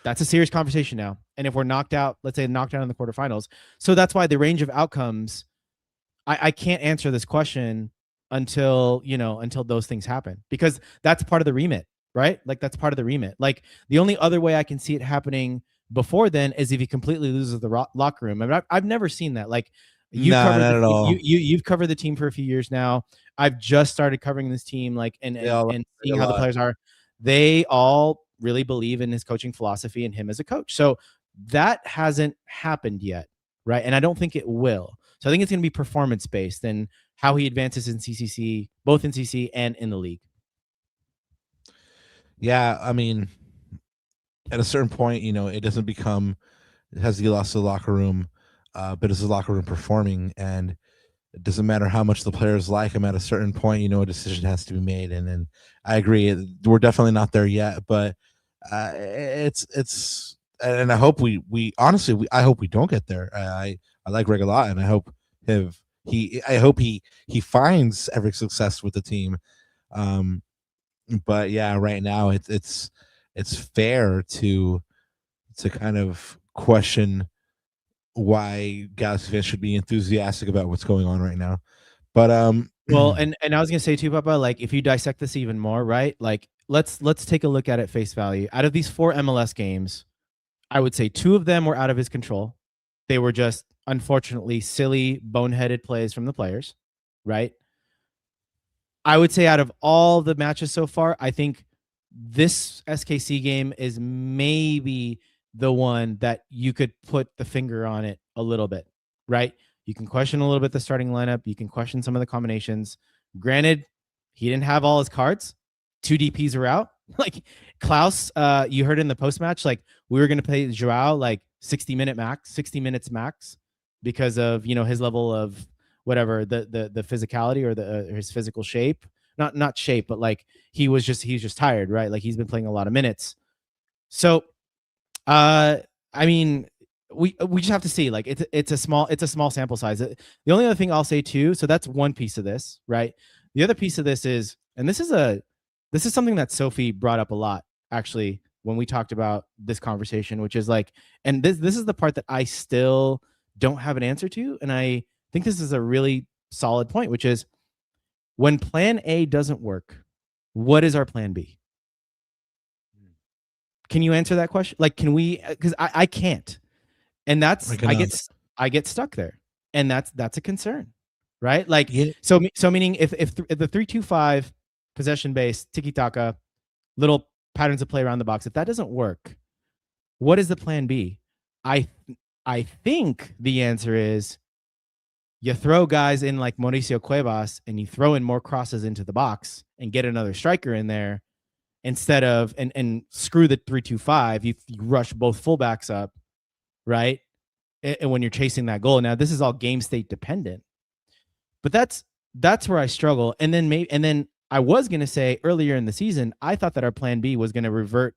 that's a serious conversation now. And if we're knocked out, let's say knocked out in the quarterfinals. So that's why the range of outcomes, I can't answer this question until those things happen, because that's part of the remit, right? Like that's part of the remit. Like the only other way I can see it happening before then is if he completely loses the locker room. I mean, I've never seen that. Like not at all. You've covered the team for a few years now. I've just started covering this team, like and seeing how the players are. They all really believe in his coaching philosophy and him as a coach. So that hasn't happened yet, right? And I don't think it will. So I think it's going to be performance based and how he advances in CCC, both in CC and in the league. Yeah, I mean, at a certain point, you know, it doesn't become, has he lost the locker room, but is the locker room performing? And it doesn't matter how much the players like him. At a certain point, you know, a decision has to be made. And I agree, we're definitely not there yet, but it's, and I hope we honestly, I hope we don't get there. I like Greg a lot, and I hope he finds every success with the team. But yeah, right now it's fair to kind of question why Galaxy fans should be enthusiastic about what's going on right now. But well, and I was gonna say too, Papa, like if you dissect this even more, right? Like let's take a look at it face value. Out of these 4 MLS games, I would say 2 of them were out of his control. They were just unfortunately silly, boneheaded plays from the players, right? I would say out of all the matches so far, I think this SKC game is maybe the one that you could put the finger on it a little bit, right? You can question a little bit the starting lineup. You can question some of the combinations. Granted, he didn't have all his cards. 2 DPs are out. Like Klaus, you heard in the post-match, like we were going to play Joao like 60 minutes max because of, you know, his level of whatever, the physicality or his physical shape, not shape, but like he's just tired, right? Like he's been playing a lot of minutes. So, I mean, we just have to see, like it's a small sample size. The only other thing I'll say too, so that's one piece of this, right? The other piece of this is, and this is something that Sophie brought up a lot, actually, when we talked about this conversation, which is like, and this is the part that I still don't have an answer to. And I think this is a really solid point, which is when plan A doesn't work, what is our plan B? Can you answer that question? Like, can we, because I can't. And that's, I get stuck there. And that's a concern, right? Like, yeah. So meaning if the 3-2-5 possession based tiki-taka, little patterns of play around the box, if that doesn't work, what is the plan B? I think the answer is you throw guys in like Mauricio Cuevas and you throw in more crosses into the box and get another striker in there instead of and screw the 3-2-5. You rush both fullbacks up, right? And when you're chasing that goal. Now this is all game state dependent, but that's where I struggle. And then I was going to say earlier in the season, I thought that our plan B was going to revert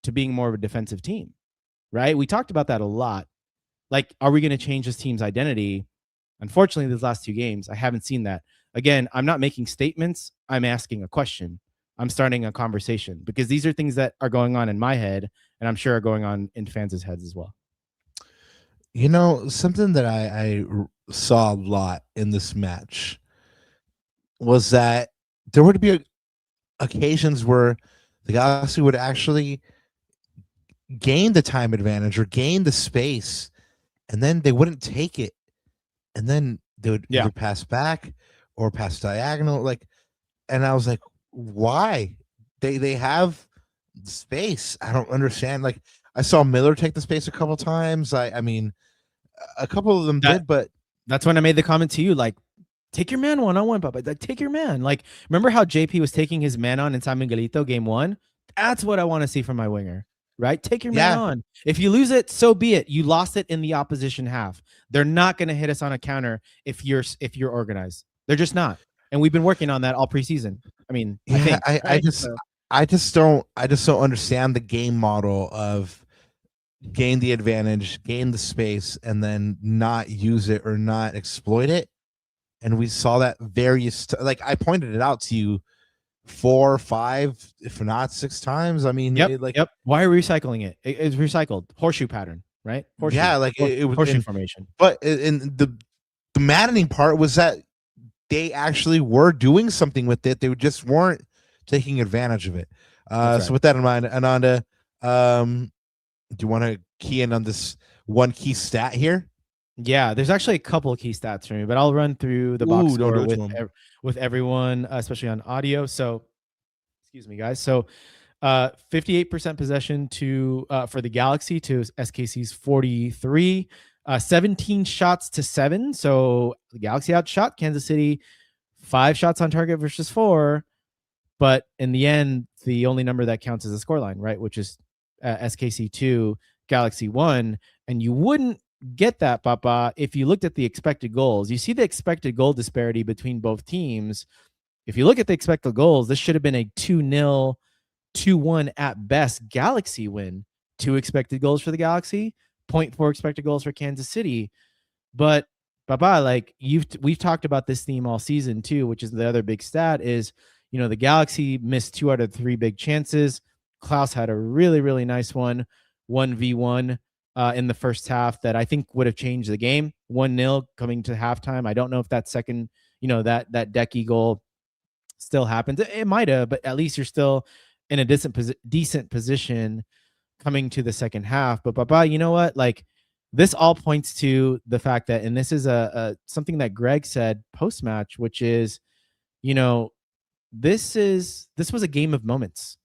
to being more of a defensive team, right? We talked about that a lot. Like, are we going to change this team's identity? Unfortunately, these last 2 games, I haven't seen that. Again, I'm not making statements. I'm asking a question. I'm starting a conversation because these are things that are going on in my head, and I'm sure are going on in fans' heads as well. You know, something that I saw a lot in this match was that there would be occasions where the Galaxy would actually gain the time advantage or gain the space, and then they wouldn't take it, and then they would either pass back or pass diagonal. Like, and I was like, why? They have space. I don't understand. Like, I saw Miller take the space a couple times. I mean, a couple of them did, but that's when I made the comment to you, like, take your man one-on-one, Papa. Like, take your man. Like, remember how JP was taking his man on in San Miguelito game 1? That's what I want to see from my winger, right? Take your man on. If you lose it, so be it. You lost it in the opposition half. They're not going to hit us on a counter if you're organized. They're just not. And we've been working on that all preseason. I mean, I just don't understand the game model of gain the advantage, gain the space, and then not use it or not exploit it. And we saw that like I pointed it out to you 4 or 5, if not 6 times. I mean, yep. Why are we recycling it? It's recycled horseshoe pattern, right? Horseshoe. Yeah, like it was horseshoe formation. But in the maddening part was that they actually were doing something with it. They just weren't taking advantage of it. So with that in mind, Ananda, do you want to key in on this one key stat here? Yeah, there's actually a couple of key stats for me, but I'll run through the box score with everyone, especially on audio. So, excuse me, guys. So, 58% possession for the Galaxy to SKC's 43. 17 shots to 7. So the Galaxy outshot Kansas City 5 shots on target versus 4. But in the end, the only number that counts is the scoreline, right? Which is SKC 2, Galaxy 1. And you wouldn't get that, Papa, if you looked at the expected goals. You see the expected goal disparity between both teams. If you look at the expected goals, this should have been a 2-0, 2-1 at best Galaxy win. 2 expected goals for the Galaxy, 0.4 expected goals for Kansas City. But Papa, like we've talked about this theme all season too, which is the other big stat is, you know, the Galaxy missed 2 out of 3 big chances. Klaus had a really, really nice one, 1v1 in the first half that I think would have changed the game. 1-0 coming to halftime. I don't know if that second, you know, that Decky goal still happens. It might have, but at least you're still in a decent position coming to the second half. But Papa, you know what? Like, this all points to the fact that, and this is something that Greg said post-match, which is, you know, this was a game of moments.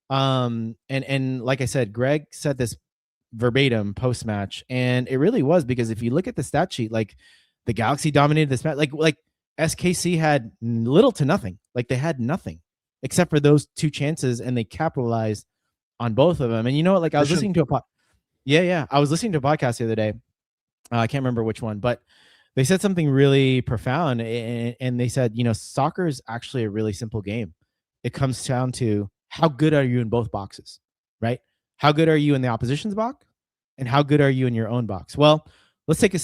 And like I said, Greg said this verbatim post-match, and it really was, because if you look at the stat sheet, like the Galaxy dominated this match, like SKC had little to nothing. Like, they had nothing except for those 2 chances, and they capitalized on both of them. And you know what? Like, I was listening to I was listening to a podcast the other day. I can't remember which one, but they said something really profound, and they said, you know, soccer is actually a really simple game. It comes down to how good are you in both boxes, right? How good are you in the opposition's box, and how good are you in your own box? Well, let's take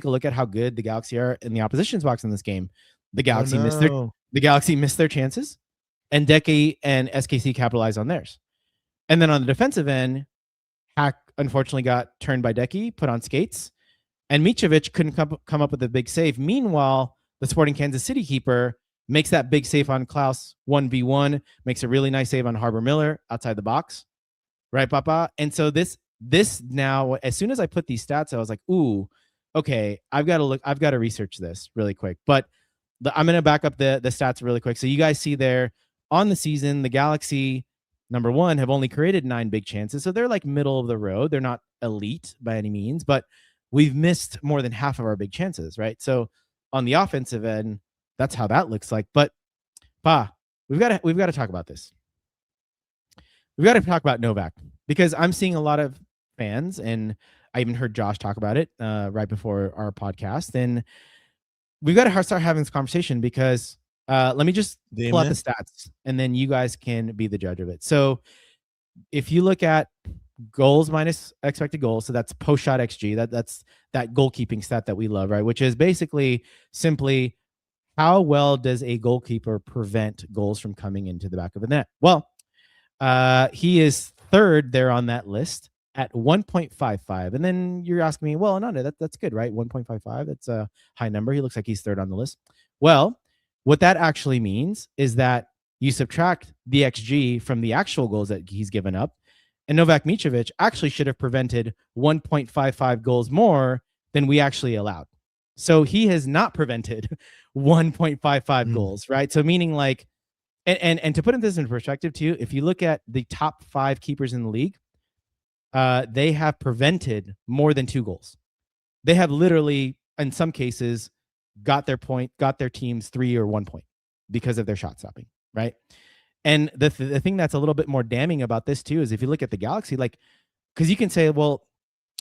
a look at how good the Galaxy are in the opposition's box in this game. The Galaxy missed their chances, and Decky and SKC capitalized on theirs. And then on the defensive end, Hack unfortunately got turned by Decky, put on skates, and Mitrovic couldn't come up with a big save. Meanwhile, the Sporting Kansas City keeper makes that big save on Klaus 1v1, makes a really nice save on Harbor Miller outside the box. Right, Papa? And so this now, as soon as I put these stats, I was like, ooh, okay, I've got to research this really quick. But I'm going to back up the stats really quick. So you guys see there on the season, the Galaxy, number 1, have only created 9 big chances. So they're like middle of the road. They're not elite by any means, but we've missed more than half of our big chances, right? So on the offensive end, that's how that looks like. But we've got to talk about this. we've got to talk about Novak, because I'm seeing a lot of fans, and I even heard Josh talk about it right before our podcast. And we've got to start having this conversation, because let me just pull out the stats, and then you guys can be the judge of it. So if you look at goals minus expected goals, so that's post shot XG, that's that goalkeeping stat that we love, right? Which is basically simply how well does a goalkeeper prevent goals from coming into the back of the net? Well, he is third there on that list at 1.55. And then you're asking me, well, Ananda, that's good, right? 1.55, that's a high number. He looks like he's third on the list. Well, what that actually means is that you subtract the XG from the actual goals that he's given up, and Novak Mitrovic actually should have prevented 1.55 goals more than we actually allowed. So he has not prevented 1.55 goals, right? So meaning like, and to put this in perspective too, if you look at the top 5 keepers in the league, they have prevented more than 2 goals. They have literally, in some cases, got their teams 3 or 1 point because of their shot stopping, right? And the thing that's a little bit more damning about this too is if you look at the Galaxy, like, because you can say, well,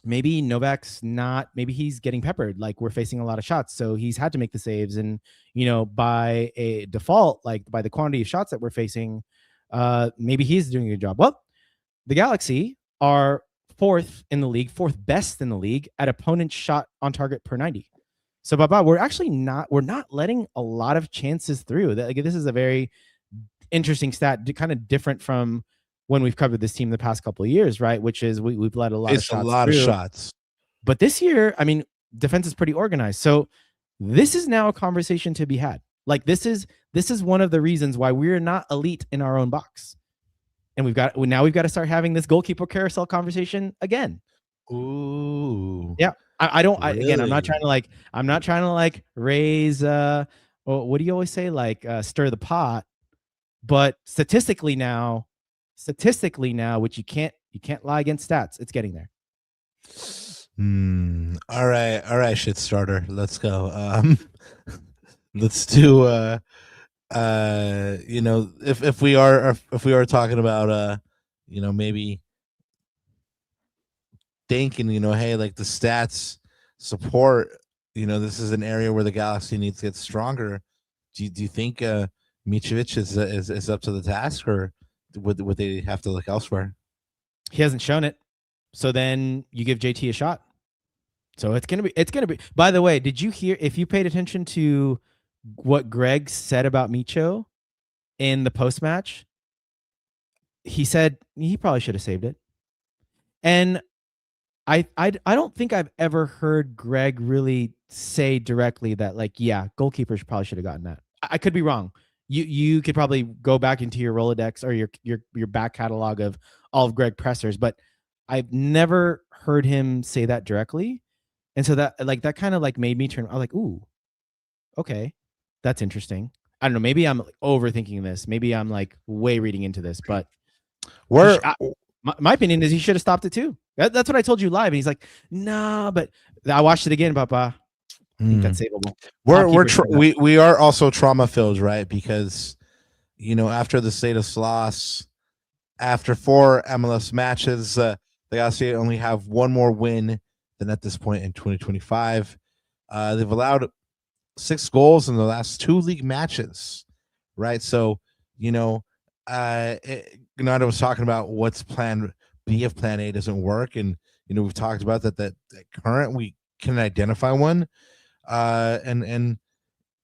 maybe Novak's not, maybe he's getting peppered, like we're facing a lot of shots, so he's had to make the saves, and by a default, like by the quantity of shots that we're facing, maybe he's doing a good job. Well, the Galaxy are 4th in the league, 4th best in the league at opponent shot on target per 90. So Baba, we're not letting a lot of chances through. This is a very interesting stat, kind of different from when we've covered this team the past couple of years, right? Which is we've let a lot of shots. But this year, I mean, defense is pretty organized. So this is now a conversation to be had. Like this is one of the reasons why we're not elite in our own box. And we've got to start having this goalkeeper carousel conversation again. Ooh. Yeah. Again, I'm not trying to raise what do you always say? Like stir the pot. But statistically now, which you can't lie against stats, it's getting there. All right, shit starter. Let's go. Let's do if we are talking about maybe thinking, hey, like the stats support, this is an area where the Galaxy needs to get stronger. Do you think Mitrovic is up to the task, or would they have to look elsewhere? He hasn't shown it, so then you give JT a shot. So it's gonna be. By the way, did you hear? If you paid attention to what Greg said about Micho in the post match, he said he probably should have saved it, and I don't think I've ever heard Greg really say directly that, like, yeah, goalkeepers probably should have gotten that. I could be wrong. You could probably go back into your Rolodex or your back catalog of all of Greg pressers, but I've never heard him say that directly. And so that kind of like made me turn. I'm like, ooh, okay, that's interesting. I don't know. Maybe I'm overthinking this. Maybe I'm like way reading into this, but my opinion is he should have stopped it too. That's what I told you live. And he's like, nah, but I watched it again, Papa. I think that's savable. We are also trauma filled, right? Because after the status loss, after 4 MLS matches, they Galaxy only have 1 more win than at this point in 2025. They've allowed 6 goals in the last 2 league matches, right? So Ananda was talking about what's plan B if plan A doesn't work, and we've talked about that current we can identify one. And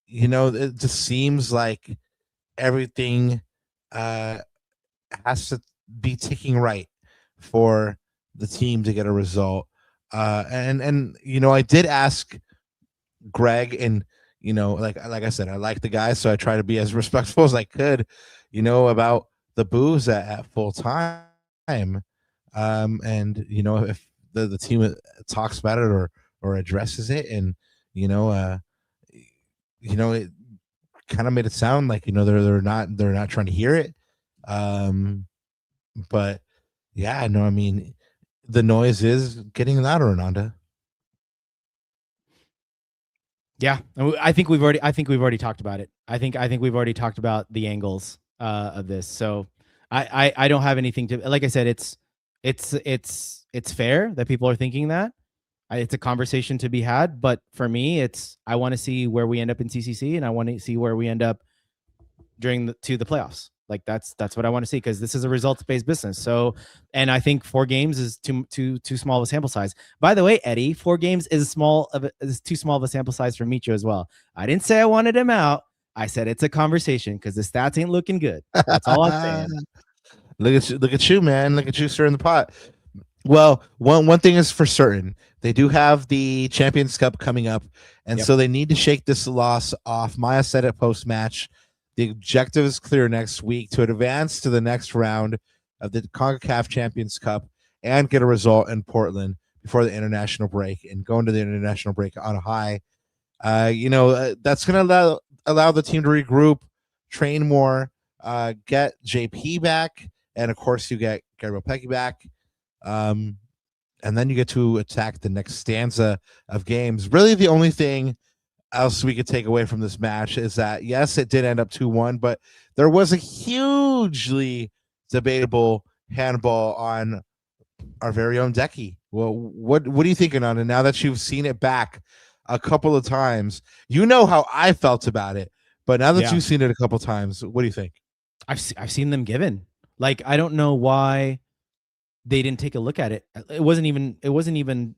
it just seems like everything has to be ticking right for the team to get a result. And I did ask Greg, and like I said, I like the guy, so I try to be as respectful as I could, about the boos at full time. And if the team talks about it or addresses it, and it kind of made it sound like they're not trying to hear it. But yeah, no, I mean, the noise is getting louder, Ananda. Yeah, I think we've already talked about it. I think we've already talked about the angles of this. So I don't have anything to, like I said, it's fair that people are thinking that. It's a conversation to be had, but for me, I want to see where we end up in CCC, and I want to see where we end up during the playoffs. Like that's what I want to see, because this is a results-based business. So, and I think 4 games is too small of a sample size. By the way, Eddie, 4 games is too small of a sample size for Micho as well. I didn't say I wanted him out. I said it's a conversation because the stats ain't looking good. That's all I'm saying. Look at you, man. Look at you stirring the pot. Well, one thing is for certain. They do have the Champions Cup coming up, and so they need to shake this loss off. Maya said it post-match. The objective is clear next week to advance to the next round of the CONCACAF Champions Cup and get a result in Portland before the international break and go into the international break on a high. That's going to allow the team to regroup, train more, get JP back, and of course you get Gabriel Pecci back. And then you get to attack the next stanza of games. Really, the only thing else we could take away from this match is that, yes, it did end up 2-1, but there was a hugely debatable handball on our very own Decky. Well, what are you thinking on it now that you've seen it back a couple of times? You know how I felt about it, but now that you've seen it a couple of times, what do you think? I've seen them given. Like, I don't know why they didn't take a look at it. It wasn't even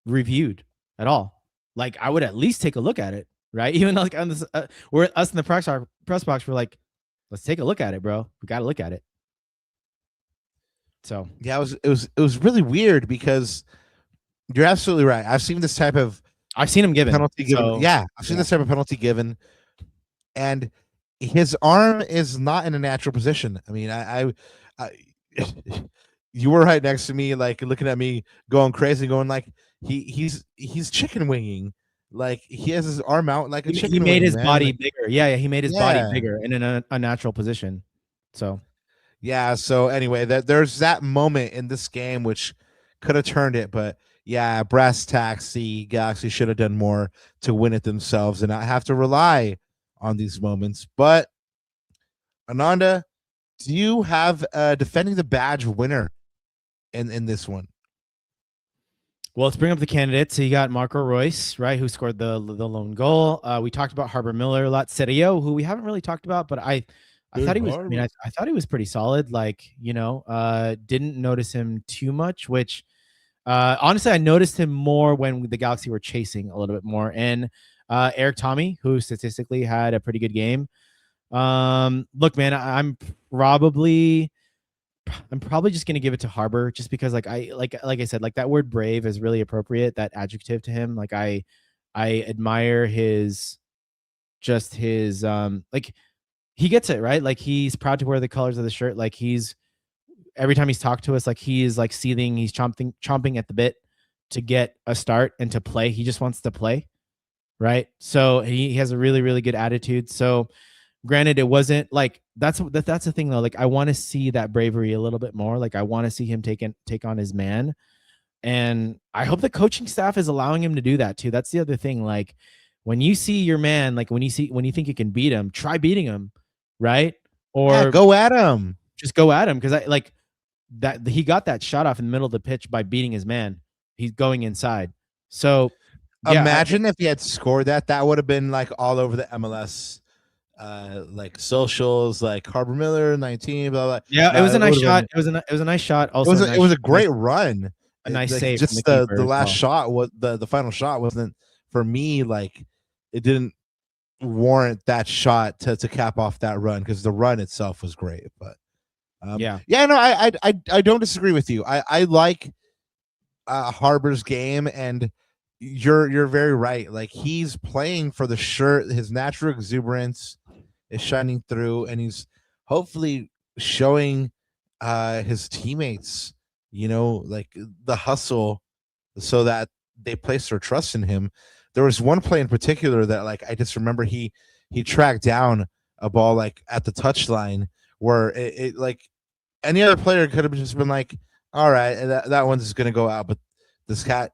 reviewed at all. Like, I would at least take a look at it, right? Even like on this, we're us in the press box. We're like, let's take a look at it, bro. We got to look at it. So yeah, it was really weird, because you're absolutely right. I've seen this type of him given penalty given. So, yeah, I've seen this type of penalty given, and his arm is not in a natural position. I mean, I you were right next to me, like looking at me, going crazy, going like he's chicken winging, like he has his arm out like a chicken. He made his body bigger. Yeah, he made his body bigger and in a unnatural position. So yeah. So anyway, there's that moment in this game which could have turned it, but yeah, brass tacks, the Galaxy should have done more to win it themselves and not have to rely on these moments. But Ananda, do you have defending the badge winner in this one? Well, let's bring up the candidates. So you got Marco Reus, right, who scored the lone goal. We talked about Harbor Miller a lot. Serio, who we haven't really talked about, but I thought he was. I mean, I thought he was pretty solid. Like, didn't notice him too much. Which, honestly, I noticed him more when the Galaxy were chasing a little bit more. And Eric Tommy, who statistically had a pretty good game. Look, man, I'm probably just gonna give it to Harbor, just because like I said, like that word brave is really appropriate, that adjective to him. Like I admire his like he gets it, right? Like he's proud to wear the colors of the shirt. Like every time he's talked to us, like he is like seething, he's chomping at the bit to get a start and to play. He just wants to play, right? So he has a really, really good attitude. So granted, it wasn't like that's the thing though. Like I want to see that bravery a little bit more. Like I want to see him take on his man, and I hope the coaching staff is allowing him to do that too. That's the other thing. Like when you see your man, like when you think you can beat him, try beating him, right? Or go at him. Just go at him, because I like that he got that shot off in the middle of the pitch by beating his man. He's going inside. So imagine if he had scored that would have been like all over the MLS. Like socials, like Harbor Miller 19, blah blah. Yeah, it was a nice shot. It was a nice shot. Also, it was a great run. A nice save. Just the last shot, what the final shot wasn't, for me, like it didn't warrant that shot to cap off that run, because the run itself was great. But no, I don't disagree with you. I like Harbor's game, and you're very right. Like he's playing for the shirt. His natural exuberance is shining through, and he's hopefully showing his teammates, like the hustle, so that they place their trust in him. There was one play in particular that, like, I just remember he tracked down a ball like at the touchline, where it like any other player could have just been like, all right, that one's just gonna go out, but this cat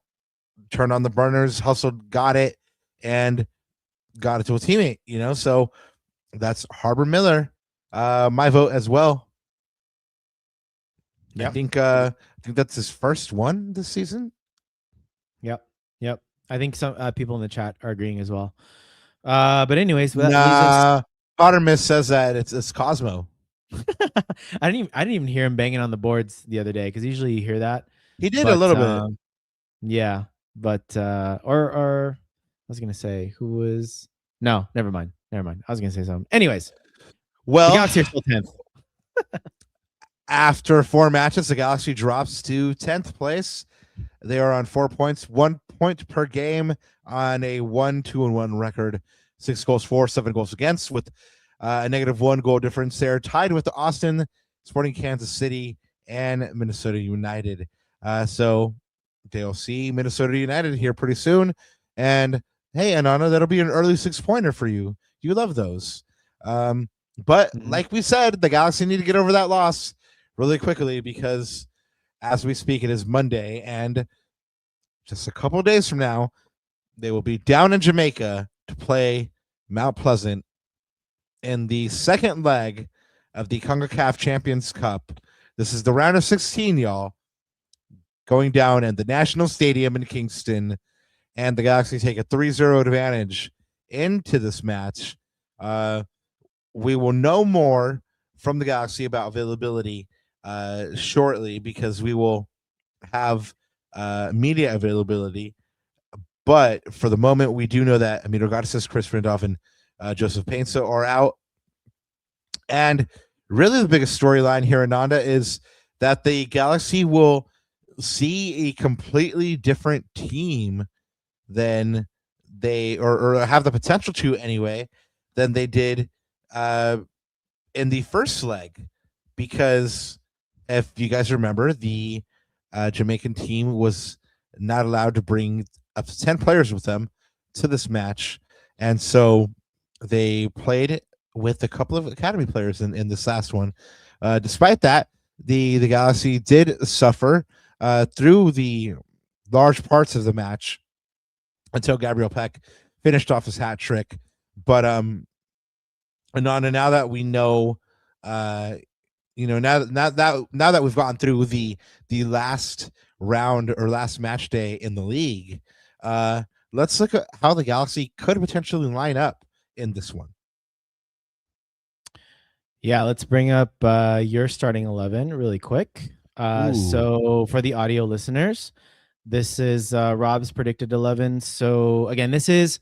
turned on the burners, hustled, got it, and got it to a teammate, So that's Harbor Miller. My vote as well. I think that's his first one this season. Yep. I think some people in the chat are agreeing as well. But anyways, Potter Miss says that it's Cosmo. I didn't even hear him banging on the boards the other day, because usually you hear that. He did a little bit. Yeah, but or I was gonna say who was never mind. I was gonna say something. Anyways, well, the Galaxy are still 10th. After 4 matches, the Galaxy drops to 10th place. They are on 4 points, 1 point per game on a 1-2-1 record, 6 goals for, 7 goals against, with a -1 goal difference. They're tied with Austin, Sporting Kansas City, and Minnesota United. So they'll see Minnesota United here pretty soon. And hey, Ananda, that'll be an early 6-pointer for you. You love those. But like we said, the Galaxy need to get over that loss really quickly, because as we speak, it is Monday, and just a couple of days from now, they will be down in Jamaica to play Mount Pleasant in the second leg of the CONCACAF Champions Cup. This is the round of 16, y'all, going down at the National Stadium in Kingston, and the Galaxy take a 3-0 advantage into this match. We will know more from the Galaxy about availability shortly, because we will have media availability. But for the moment, we do know that Amir Garces, Chris Randolph, and Joseph Paintsil are out. And really the biggest storyline here, Ananda, is that the Galaxy will see a completely different team than they, or have the potential to anyway, than they did in the first leg. Because if you guys remember, the Jamaican team was not allowed to bring up to 10 players with them to this match. And so they played with a couple of academy players in this last one. Despite that, the Galaxy did suffer through the large parts of the match until Gabriel Peck finished off his hat trick. But Ananda, now that we know, now that we've gotten through the last round or last match day in the league, let's look at how the Galaxy could potentially line up in this one. Yeah, let's bring up your starting 11 really quick. So for the audio listeners, this is Rob's predicted 11. So again, this is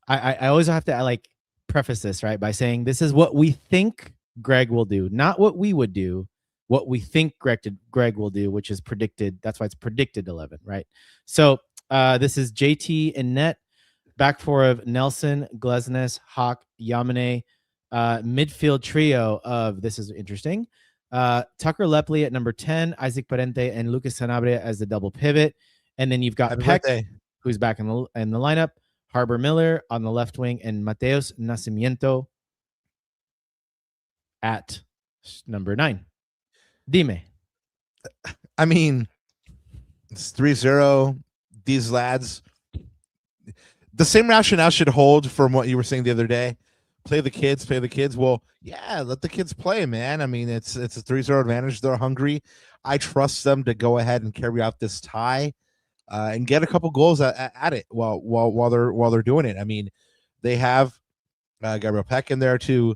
I always have to preface this, right, by saying this is what we think Greg will do, not what we would do, what we think Greg will do, which is predicted. That's why it's predicted 11, right? So this is JT in net, back four of Nelson, Glesnes, Hawk, Yamane, midfield trio of, this is interesting, Tucker Lepley at number 10, Isaac Parente and Lucas Sanabria as the double pivot. And then you've got Peck, who's back in the lineup, Harbor Miller on the left wing, and Mateos Nacimiento at number 9. Dime. I mean, it's 3-0. These lads, the same rationale should hold from what you were saying the other day. Play the kids. Well, yeah, let the kids play, man. I mean, it's a 3-0 advantage. They're hungry. I trust them to go ahead and carry out this tie and get a couple goals at it while they're doing it. I mean, they have Gabriel Peck in there to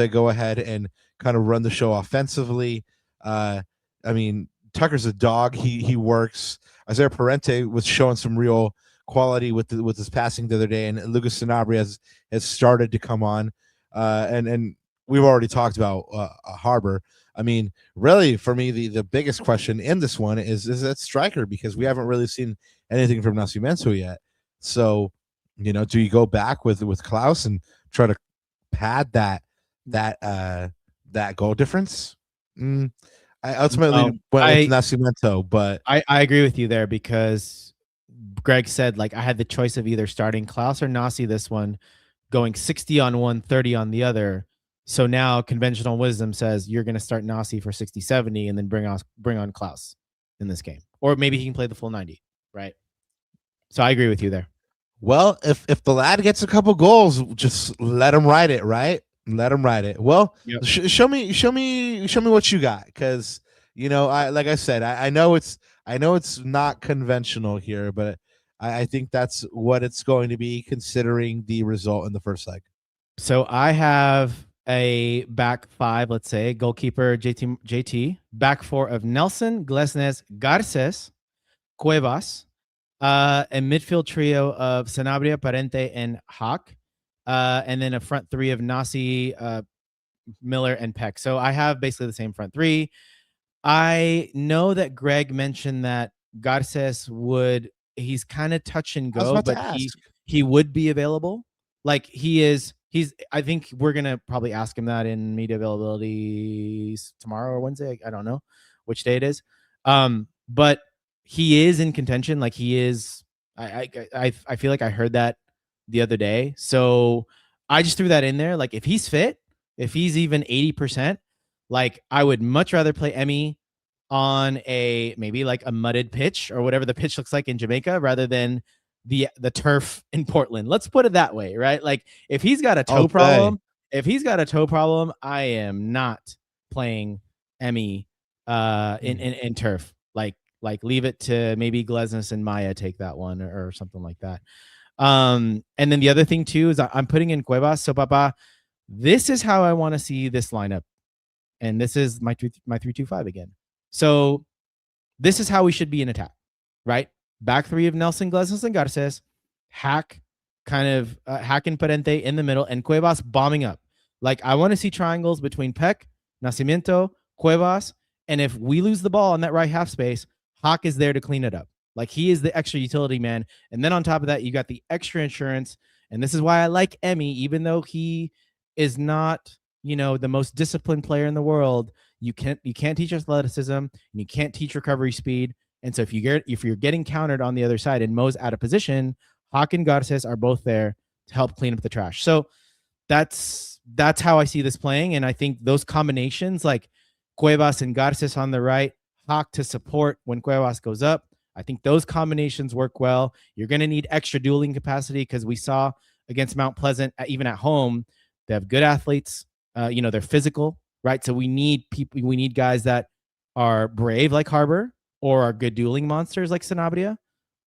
go ahead and kind of run the show offensively. I mean, Tucker's a dog. He works. Isaiah Parente was showing some real quality with his passing the other day, and Lucas Sanabria has started to come on. And we've already talked about Harbor. I mean, really, for me, the biggest question in this one is that striker, because we haven't really seen anything from Nascimento yet. So, do you go back with Klaus and try to pad that goal difference? I ultimately went with Nascimento, but I agree with you there, because Greg said, I had the choice of either starting Klaus or Nasi this one, going 60 on one, 30 on the other. So now conventional wisdom says you're going to start Nasi for 60, 70 and then bring on Klaus in this game. Or maybe he can play the full 90, right? So I agree with you there. Well, if the lad gets a couple goals, just let him ride it, right? Let him ride it. Well, yep. Show me what you got, because like I said, I know it's not conventional here, but I think that's what it's going to be considering the result in the first leg. So I have a back five, let's say, goalkeeper JT, back four of Nelson, Glesnes, Garces, Cuevas, a midfield trio of Sanabria, Parente, and Hawk, and then a front three of Nasi, Miller, and Peck. So I have basically the same front three. I know that Greg mentioned that Garces he's kind of touch and go, but he would be available. Like I think we're going to probably ask him that in media availability tomorrow or Wednesday. I don't know which day it is. But he is in contention. Like he is, I feel like I heard that the other day. So I just threw that in there. Like if he's fit, if he's even 80%, like I would much rather play Emmy on maybe like a mudded pitch or whatever the pitch looks like in Jamaica rather than the turf in Portland. Let's put it that way, right? Like if he's got a toe problem, I am not playing Emmy in turf. Like leave it to maybe Glesnes and Maya take that one or something like that. And then the other thing too is I'm putting in Cuevas. So Papa, this is how I want to see this lineup. And this is my 3-2-5 again. So this is how we should be in attack, right? Back three of Nelson, Glesnes, and Garces, Hack and Parente in the middle, and Cuevas bombing up. Like I want to see triangles between Peck, Nacimiento, Cuevas, and if we lose the ball in that right half space, Hawk is there to clean it up. Like he is the extra utility man. And then on top of that, you got the extra insurance. And this is why I like Emmy, even though he is not, the most disciplined player in the world. You can't teach athleticism and you can't teach recovery speed. And so if you're getting countered on the other side and Mo's out of position, Hawk and Garces are both there to help clean up the trash. So that's how I see this playing. And I think those combinations like Cuevas and Garces on the right, Hawk to support when Cuevas goes up, I think those combinations work well. You're going to need extra dueling capacity because we saw against Mount Pleasant, even at home, they have good athletes. They're physical, right? So we need guys that are brave like Harbor or are good dueling monsters like Sanabria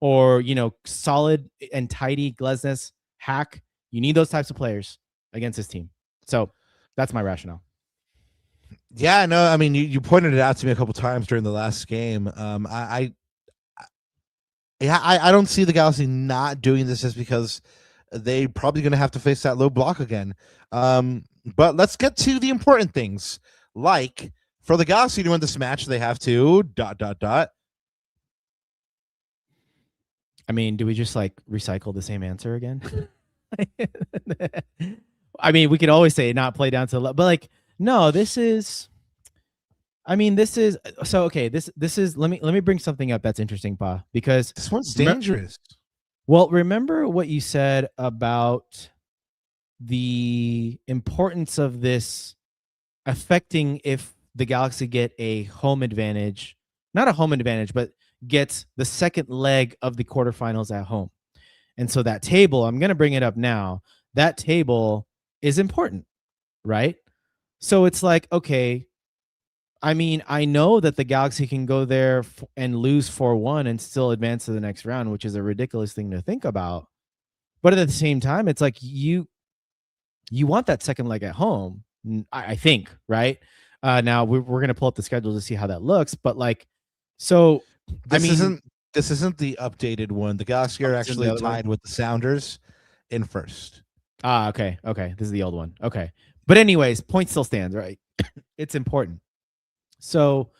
or, solid and tidy Glesnes, Hack. You need those types of players against this team. So that's my rationale. Yeah, no, I mean, you pointed it out to me a couple times during the last game. I don't see the Galaxy not doing this just because they probably going to have to face that low block again. But let's get to the important things. Like for the Galaxy to win this match, they have to ... I mean, do we just like recycle the same answer again? I mean, we could always say not play down to the left, but like, no, this is so okay. This is let me bring something up that's interesting, Pa, because this one's dangerous. Well, remember what you said about the importance of this affecting if the Galaxy get a home advantage, not a home advantage, but gets the second leg of the quarterfinals at home. And so that table, I'm going to bring it up now. That table is important, right? So it's like, okay, I mean, I know that the Galaxy can go there and lose 4-1 and still advance to the next round, which is a ridiculous thing to think about. But at the same time, it's like you want that second leg at home, I think, right? Now we're going to pull up the schedule to see how that looks. But like, so this isn't the updated one. The Galaxy are actually tied with the Sounders in first. Okay. This is the old one. Okay. But anyways, point still stands, right? It's important. So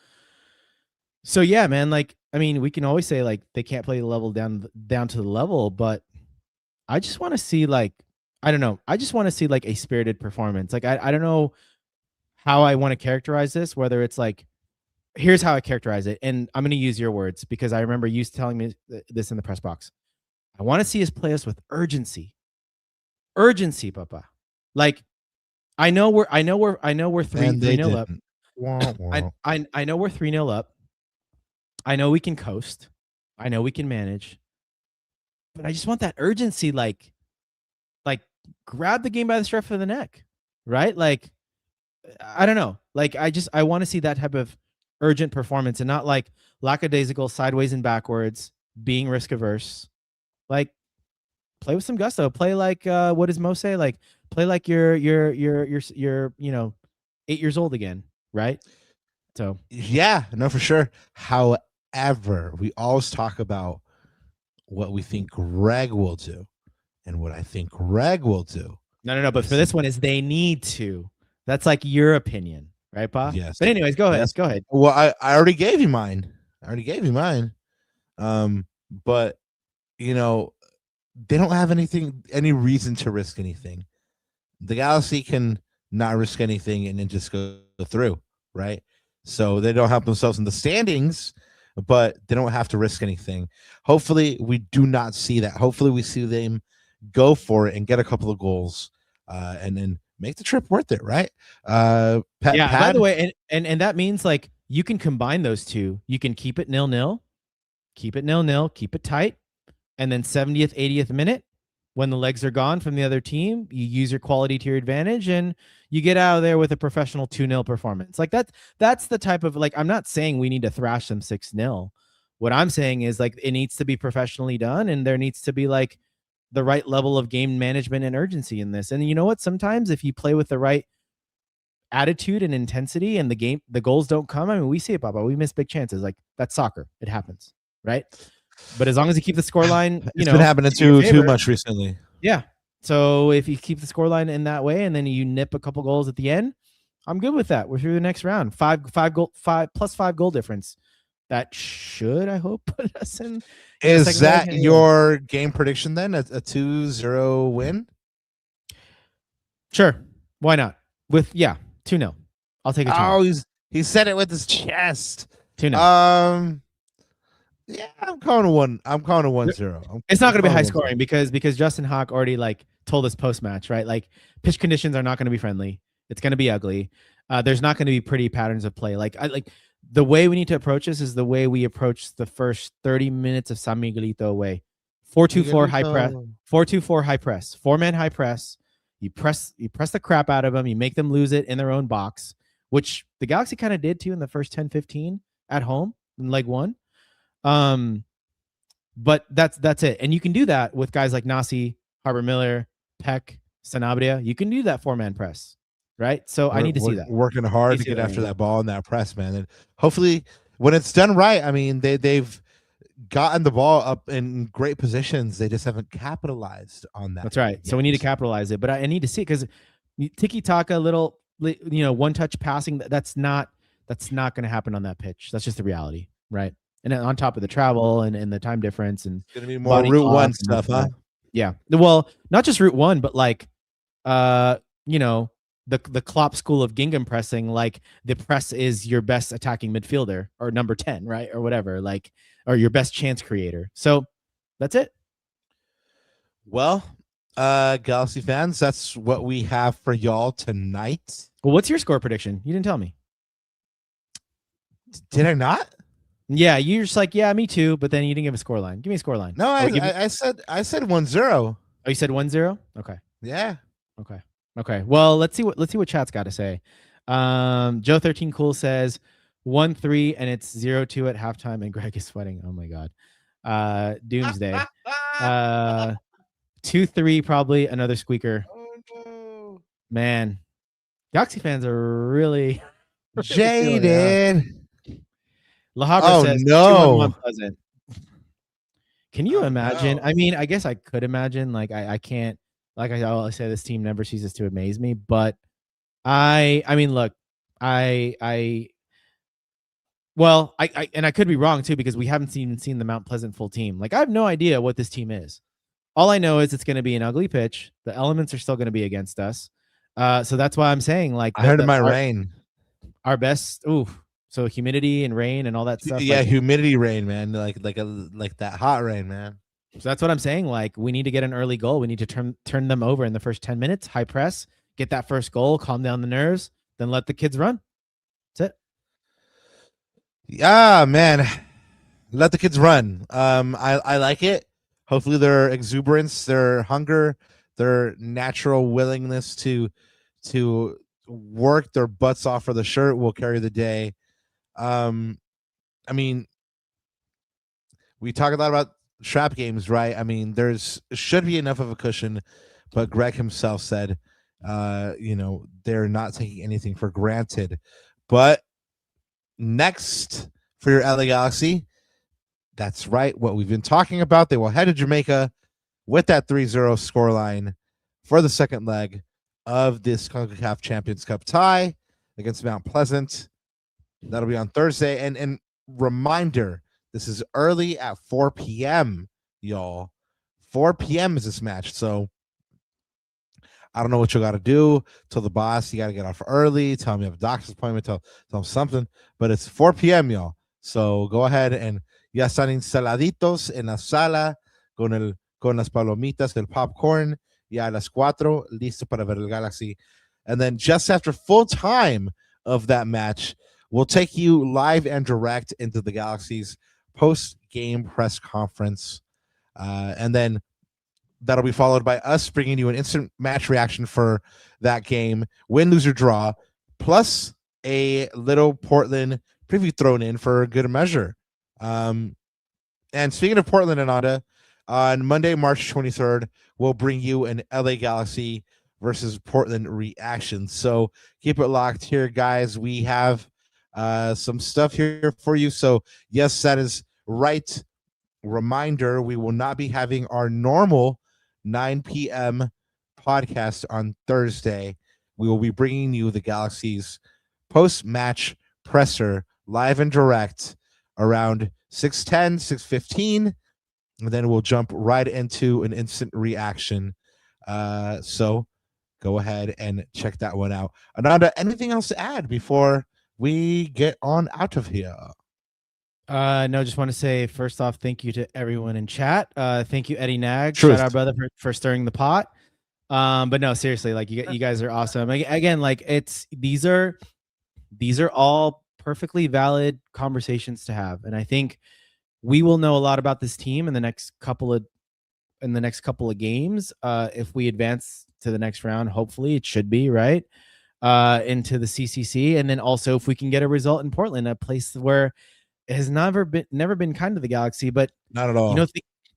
yeah, man, like, I mean, we can always say like they can't play the level down to the level, but I just want to see like, I don't know. I just want to see like a spirited performance. Like, I don't know how I want to characterize this, whether it's like, here's how I characterize it. And I'm going to use your words because I remember you telling me this in the press box. I want to see us play us with urgency, Papa. Like, I know we're 3-0 up. I know we're 3-0 up. I know we can coast. I know we can manage. But I just want that urgency, like grab the game by the scruff of the neck, right? Like, I don't know. Like, I want to see that type of urgent performance and not like lackadaisical sideways and backwards, being risk averse. Like, play with some gusto. Play like what does Mo say? Like, play like you're 8 years old again, right? So yeah, no, for sure. However, we always talk about what we think Greg will do, and what I think Greg will do. No. But for this one, is they need to. That's like your opinion, right, Pa? Yes. But anyways, go ahead. Yes. Go ahead. Well, I already gave you mine. But they don't have any reason to risk anything. The Galaxy can not risk anything and then just go through, right? So they don't help themselves in the standings, but they don't have to risk anything. Hopefully, we do not see that. Hopefully, we see them go for it and get a couple of goals, and then make the trip worth it, right? By the way, and that means like you can combine those two. You can keep it 0-0, keep it tight, and then 70th, 80th minute, when the legs are gone from the other team, you use your quality to your advantage and you get out of there with a professional 2-0 performance. Like that's the type of, like, I'm not saying we need to thrash them 6-0. What I'm saying is like it needs to be professionally done, and there needs to be like the right level of game management and urgency in this. And you know what? Sometimes if you play with the right attitude and intensity and the goals don't come, I mean, we see it, Papa. We miss big chances. Like, that's soccer. It happens, right? But as long as you keep the scoreline, it's been happening too much recently. Yeah. So if you keep the scoreline in that way and then you nip a couple goals at the end, I'm good with that. We're through the next round. 5 goal difference. That should, I hope, put us in. Is that your game prediction then? A 2-0 win? Sure. Why not? 2-0. I'll take it. Oh, he said it with his chest. 2-0. Yeah, I'm calling a 1-0. It's not going to be high scoring because Justin Hawk already like told us post match, right? Like, pitch conditions are not going to be friendly. It's going to be ugly. There's not going to be pretty patterns of play. Like the way we need to approach this is the way we approach the first 30 minutes of San Miguelito away. 4-2-4 high press. 4-2-4 high press. 4-man high press. You press the crap out of them. You make them lose it in their own box, which the Galaxy kind of did too in the first 10-15 at home in leg 1. But that's it. And you can do that with guys like Nasi, Harbor Miller, Peck, Sanabria. You can do that 4-man press, right? So I need to see that. Working hard to get after that ball in that press, man. And hopefully when it's done right, I mean, they've gotten the ball up in great positions. They just haven't capitalized on that. That's right. Yet. So we need to capitalize it. But I need to see it because tiki-taka, little, one-touch passing, that's not going to happen on that pitch. That's just the reality, right? And on top of the travel and the time difference, and it's gonna be more Route 1 stuff, huh? Yeah. Well, not just Route 1, but like, the Klopp school of Gingham pressing. Like, the press is your best attacking midfielder or number 10, right, or whatever. Like, or your best chance creator. So that's it. Well, Galaxy fans, that's what we have for y'all tonight. Well, what's your score prediction? You didn't tell me. Did I not? Yeah, you're just like, yeah, me too, but then you didn't give a score line. Give me a score line. No, I said 1-0. Oh, you said 1-0? Okay. Yeah. Okay. Well, let's see what chat's got to say. Joe 13 Cool says 1-3 and it's 0-2 at halftime and Greg is sweating. Oh my god. Doomsday. 2-3 probably another squeaker. Oh no. Man. Galaxy fans are really jaded. La Habra says, no. Unpleasant. Can you imagine? No. I mean, I guess I could imagine. Like, I can't. Like I always say, this team never ceases to amaze me. But I mean, look, I could be wrong too because we haven't seen the Mount Pleasant full team. Like, I have no idea what this team is. All I know is it's going to be an ugly pitch. The elements are still going to be against us. So that's why I'm saying, like, I heard it might rain. Our best. Ooh. So humidity and rain and all that stuff. Yeah, like, humidity rain, man. Like that hot rain, man. So that's what I'm saying. Like, we need to get an early goal. We need to turn them over in the first 10 minutes. High press, get that first goal, calm down the nerves, then let the kids run. That's it. Yeah, man. Let the kids run. I like it. Hopefully their exuberance, their hunger, their natural willingness to work their butts off for the shirt will carry the day. I mean, we talk a lot about trap games, right? I mean, should be enough of a cushion, but Greg himself said, they're not taking anything for granted. But next for your LA Galaxy, that's right, what we've been talking about. They will head to Jamaica with that 3-0 scoreline for the second leg of this CONCACAF Champions Cup tie against Mount Pleasant. That'll be on Thursday. And reminder, this is early at 4 p.m., y'all. 4 p.m. is this match. So I don't know what you got to do. Tell the boss you got to get off early. Tell him you have a doctor's appointment. Tell him something. But it's 4 p.m., y'all. So go ahead and ya están instaladitos en la sala con las palomitas, el popcorn. Ya a las 4, listo para ver el Galaxy. And then just after full time of that match, we'll take you live and direct into the Galaxy's post-game press conference. And then that'll be followed by us bringing you an instant match reaction for that game, win, lose, or draw, plus a little Portland preview thrown in for good measure. And speaking of Portland, Ananda, on Monday, March 23rd, we'll bring you an LA Galaxy versus Portland reaction. So keep it locked here, guys. We have some stuff here for you. So yes, that is right. Reminder, we will not be having our normal 9 p.m. podcast on Thursday. We will be bringing you the Galaxy's post-match presser live and direct around 6:10, 6:15, and then we'll jump right into an instant reaction. So go ahead and check that one out. Ananda, anything else to add before we get on out of here? No, just want to say first off, thank you to everyone in chat. Thank you, Eddie Nag. Shout out, brother, for stirring the pot. But no, seriously, like you guys are awesome. Again, like these are all perfectly valid conversations to have, and I think we will know a lot about this team in the next couple of games. If we advance to the next round, hopefully it should be right into the CCC, and then also if we can get a result in Portland, a place where it has never been kind to the Galaxy, but not at all.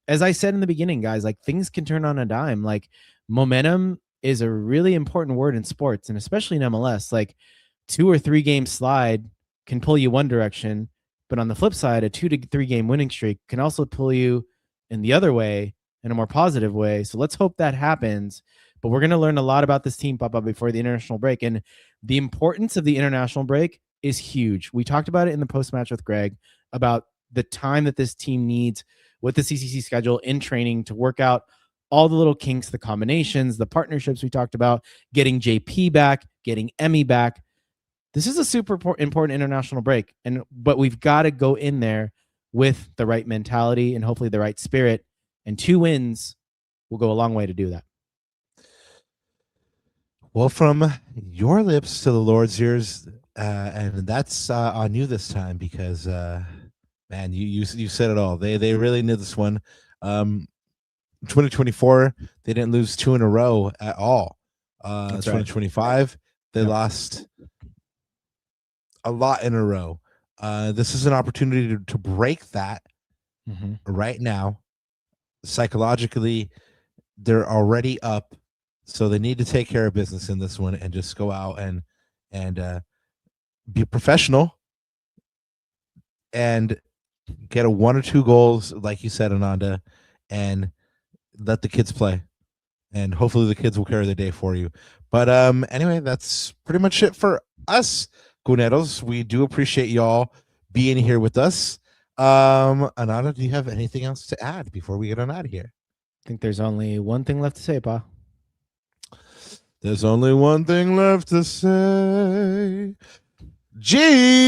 As I said in the beginning, guys, like things can turn on a dime. Like momentum is a really important word in sports, and especially in MLS. Like 2 or 3 game slide can pull you one direction, but on the flip side, a 2 to 3 game winning streak can also pull you in the other way, in a more positive way. So let's hope that happens. But we're going to learn a lot about this team, Papa, before the international break, and the importance of the international break is huge. We talked about it in the post-match with Greg about the time that this team needs with the CCC schedule in training to work out all the little kinks, the combinations, the partnerships we talked about, getting JP back, getting Emmy back. This is a super important international break, but we've got to go in there with the right mentality and hopefully the right spirit, and 2 wins will go a long way to do that. Well, from your lips to the Lord's ears, and that's on you this time because, man, you said it all. They really knew this one. 2024, they didn't lose 2 in a row at all. 2025, they lost a lot in a row. This is an opportunity to break that right now. Psychologically, they're already up, so they need to take care of business in this one and just go out and be professional and get a 1 or 2 goals, like you said, Ananda, and let the kids play. And hopefully the kids will carry the day for you. But anyway, that's pretty much it for us, Cuneros. We do appreciate y'all being here with us. Ananda, do you have anything else to add before we get on out of here? I think there's only one thing left to say, Pa. There's only one thing left to say. Jesus.